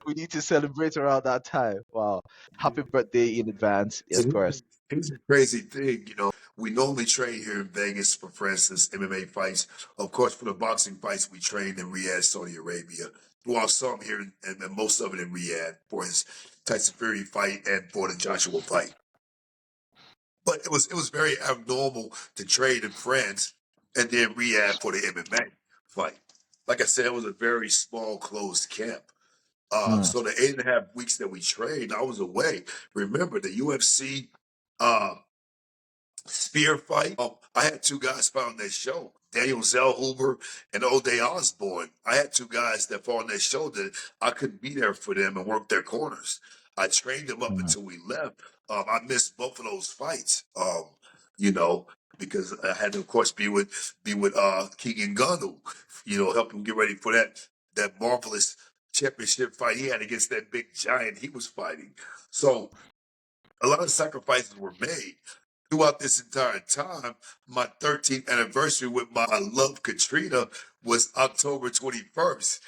we need to celebrate around that time. Wow. Happy birthday in advance, So of course. here's a crazy thing, we normally train here in Vegas for Francis MMA fights. Of course, for the boxing fights, we train in Riyadh, Saudi Arabia. Well, some here and most of it in Riyadh for his Tyson Fury fight and for the Joshua fight. But it was very abnormal to train in France and then Riyadh for the MMA fight. Like I said, it was a very small, closed camp. Mm. So the 8.5 weeks that we trained, I was away. Remember, the UFC spear fight. I had two guys fight on that show, Daniel Zellhuber and O'Day Osborne. I had two guys that fought on that show that I couldn't be there for them and work their corners. I trained them up until we left. I missed both of those fights. You know, because I had to, of course, be with King Ngannou. Help him get ready for that marvelous championship fight he had against that big giant he was fighting. So a lot of sacrifices were made throughout this entire time. My 13th anniversary with my love Katrina was October 21st.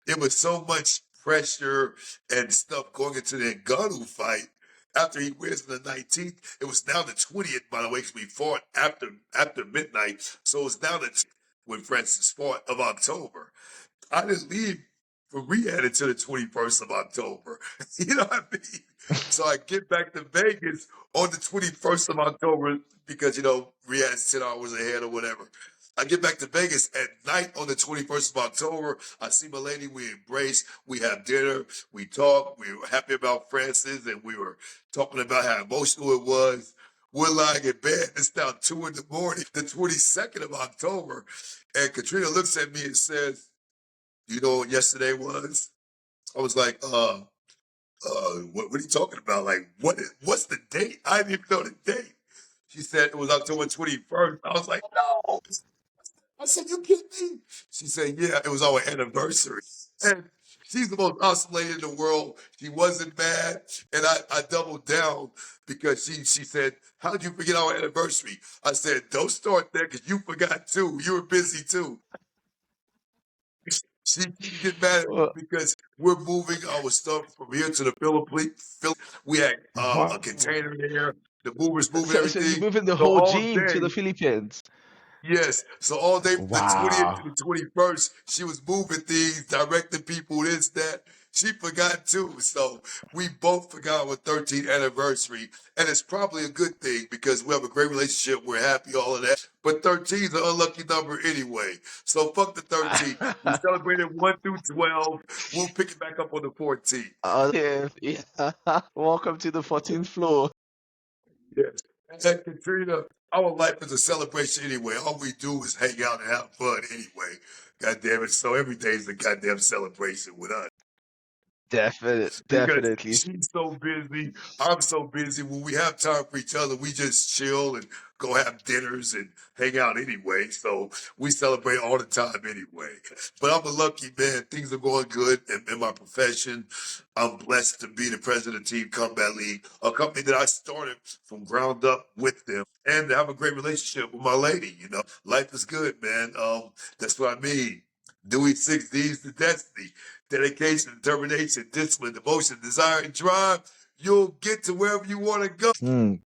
It was so much pressure and stuff going into the Ngannou fight. After he wins on the 19th, it was now the 20th, by the way, because we fought after midnight. So it was now the when Francis fought of October. I didn't leave for Riyadh until the 21st of October. You know what I mean? So I get back to Vegas on the 21st of October because, Riyadh's 10 hours ahead or whatever. I get back to Vegas at night on the 21st of October. I see my lady, we embrace, we have dinner, we talk, we were happy about Francis, and we were talking about how emotional it was. We're lying in bed. It's now 2 in the morning, the 22nd of October. And Katrina looks at me and says, "You know what yesterday was?" I was like, what are you talking about? Like, what's the date? I didn't even know the date. She said it was October 21st. I was like, no. I said, you kidding me? She said, yeah, it was our anniversary. And she's the most awesome lady in the world. She wasn't mad. And I doubled down because she said, how did you forget our anniversary? I said, don't start there because you forgot too. You were busy too. She didn't get mad at me Well, because we're moving our stuff from here to the Philippines. We had a wow. container there. The movers moving So you're everything. moving the So whole all gym to the day, Philippines? yes. So all day from the 20th to Wow. the 21st, she was moving things, directing people, this, that. She forgot too. So we both forgot our 13th anniversary. And it's probably a good thing because we have a great relationship. We're happy, all of that. But 13 is an unlucky number anyway. So fuck the 13. We celebrated 1 through 12. We'll pick it back up on the 14th. Yeah. Welcome to the 14th floor. Yes. And Katrina, our life is a celebration anyway. All we do is hang out and have fun anyway. God damn it. So every day is a goddamn celebration with us. Because Definitely. she's so busy, I'm so busy. When we have time for each other, we just chill and go have dinners and hang out anyway. So we celebrate all the time anyway. But I'm a lucky man. Things are going good in my profession. I'm blessed to be the president of Team Combat League, a company that I started from ground up with them, and to have a great relationship with my lady. Life is good, man. That's what I mean. Dewey 6 D's to destiny. Dedication, determination, discipline, devotion, desire, and drive. You'll get to wherever you want to go.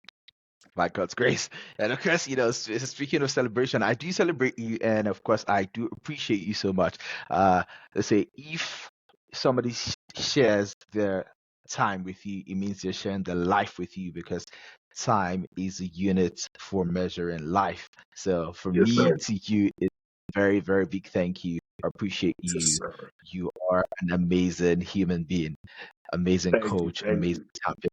By God's grace. And of course, speaking of celebration, I do celebrate you, and of course, I do appreciate you so much. Let's say if somebody shares their time with you, it means they're sharing their life with you because time is a unit for measuring life. So for Yes, me sir. to you, it's a very, very big thank you. I appreciate Yes, you. sir. You are an amazing human being, amazing Thank you. coach, Thank amazing you. champion.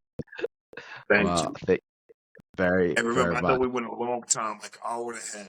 Thank Well, you. thank you very, And remember, very I know much. we went a long time, like an hour and a half.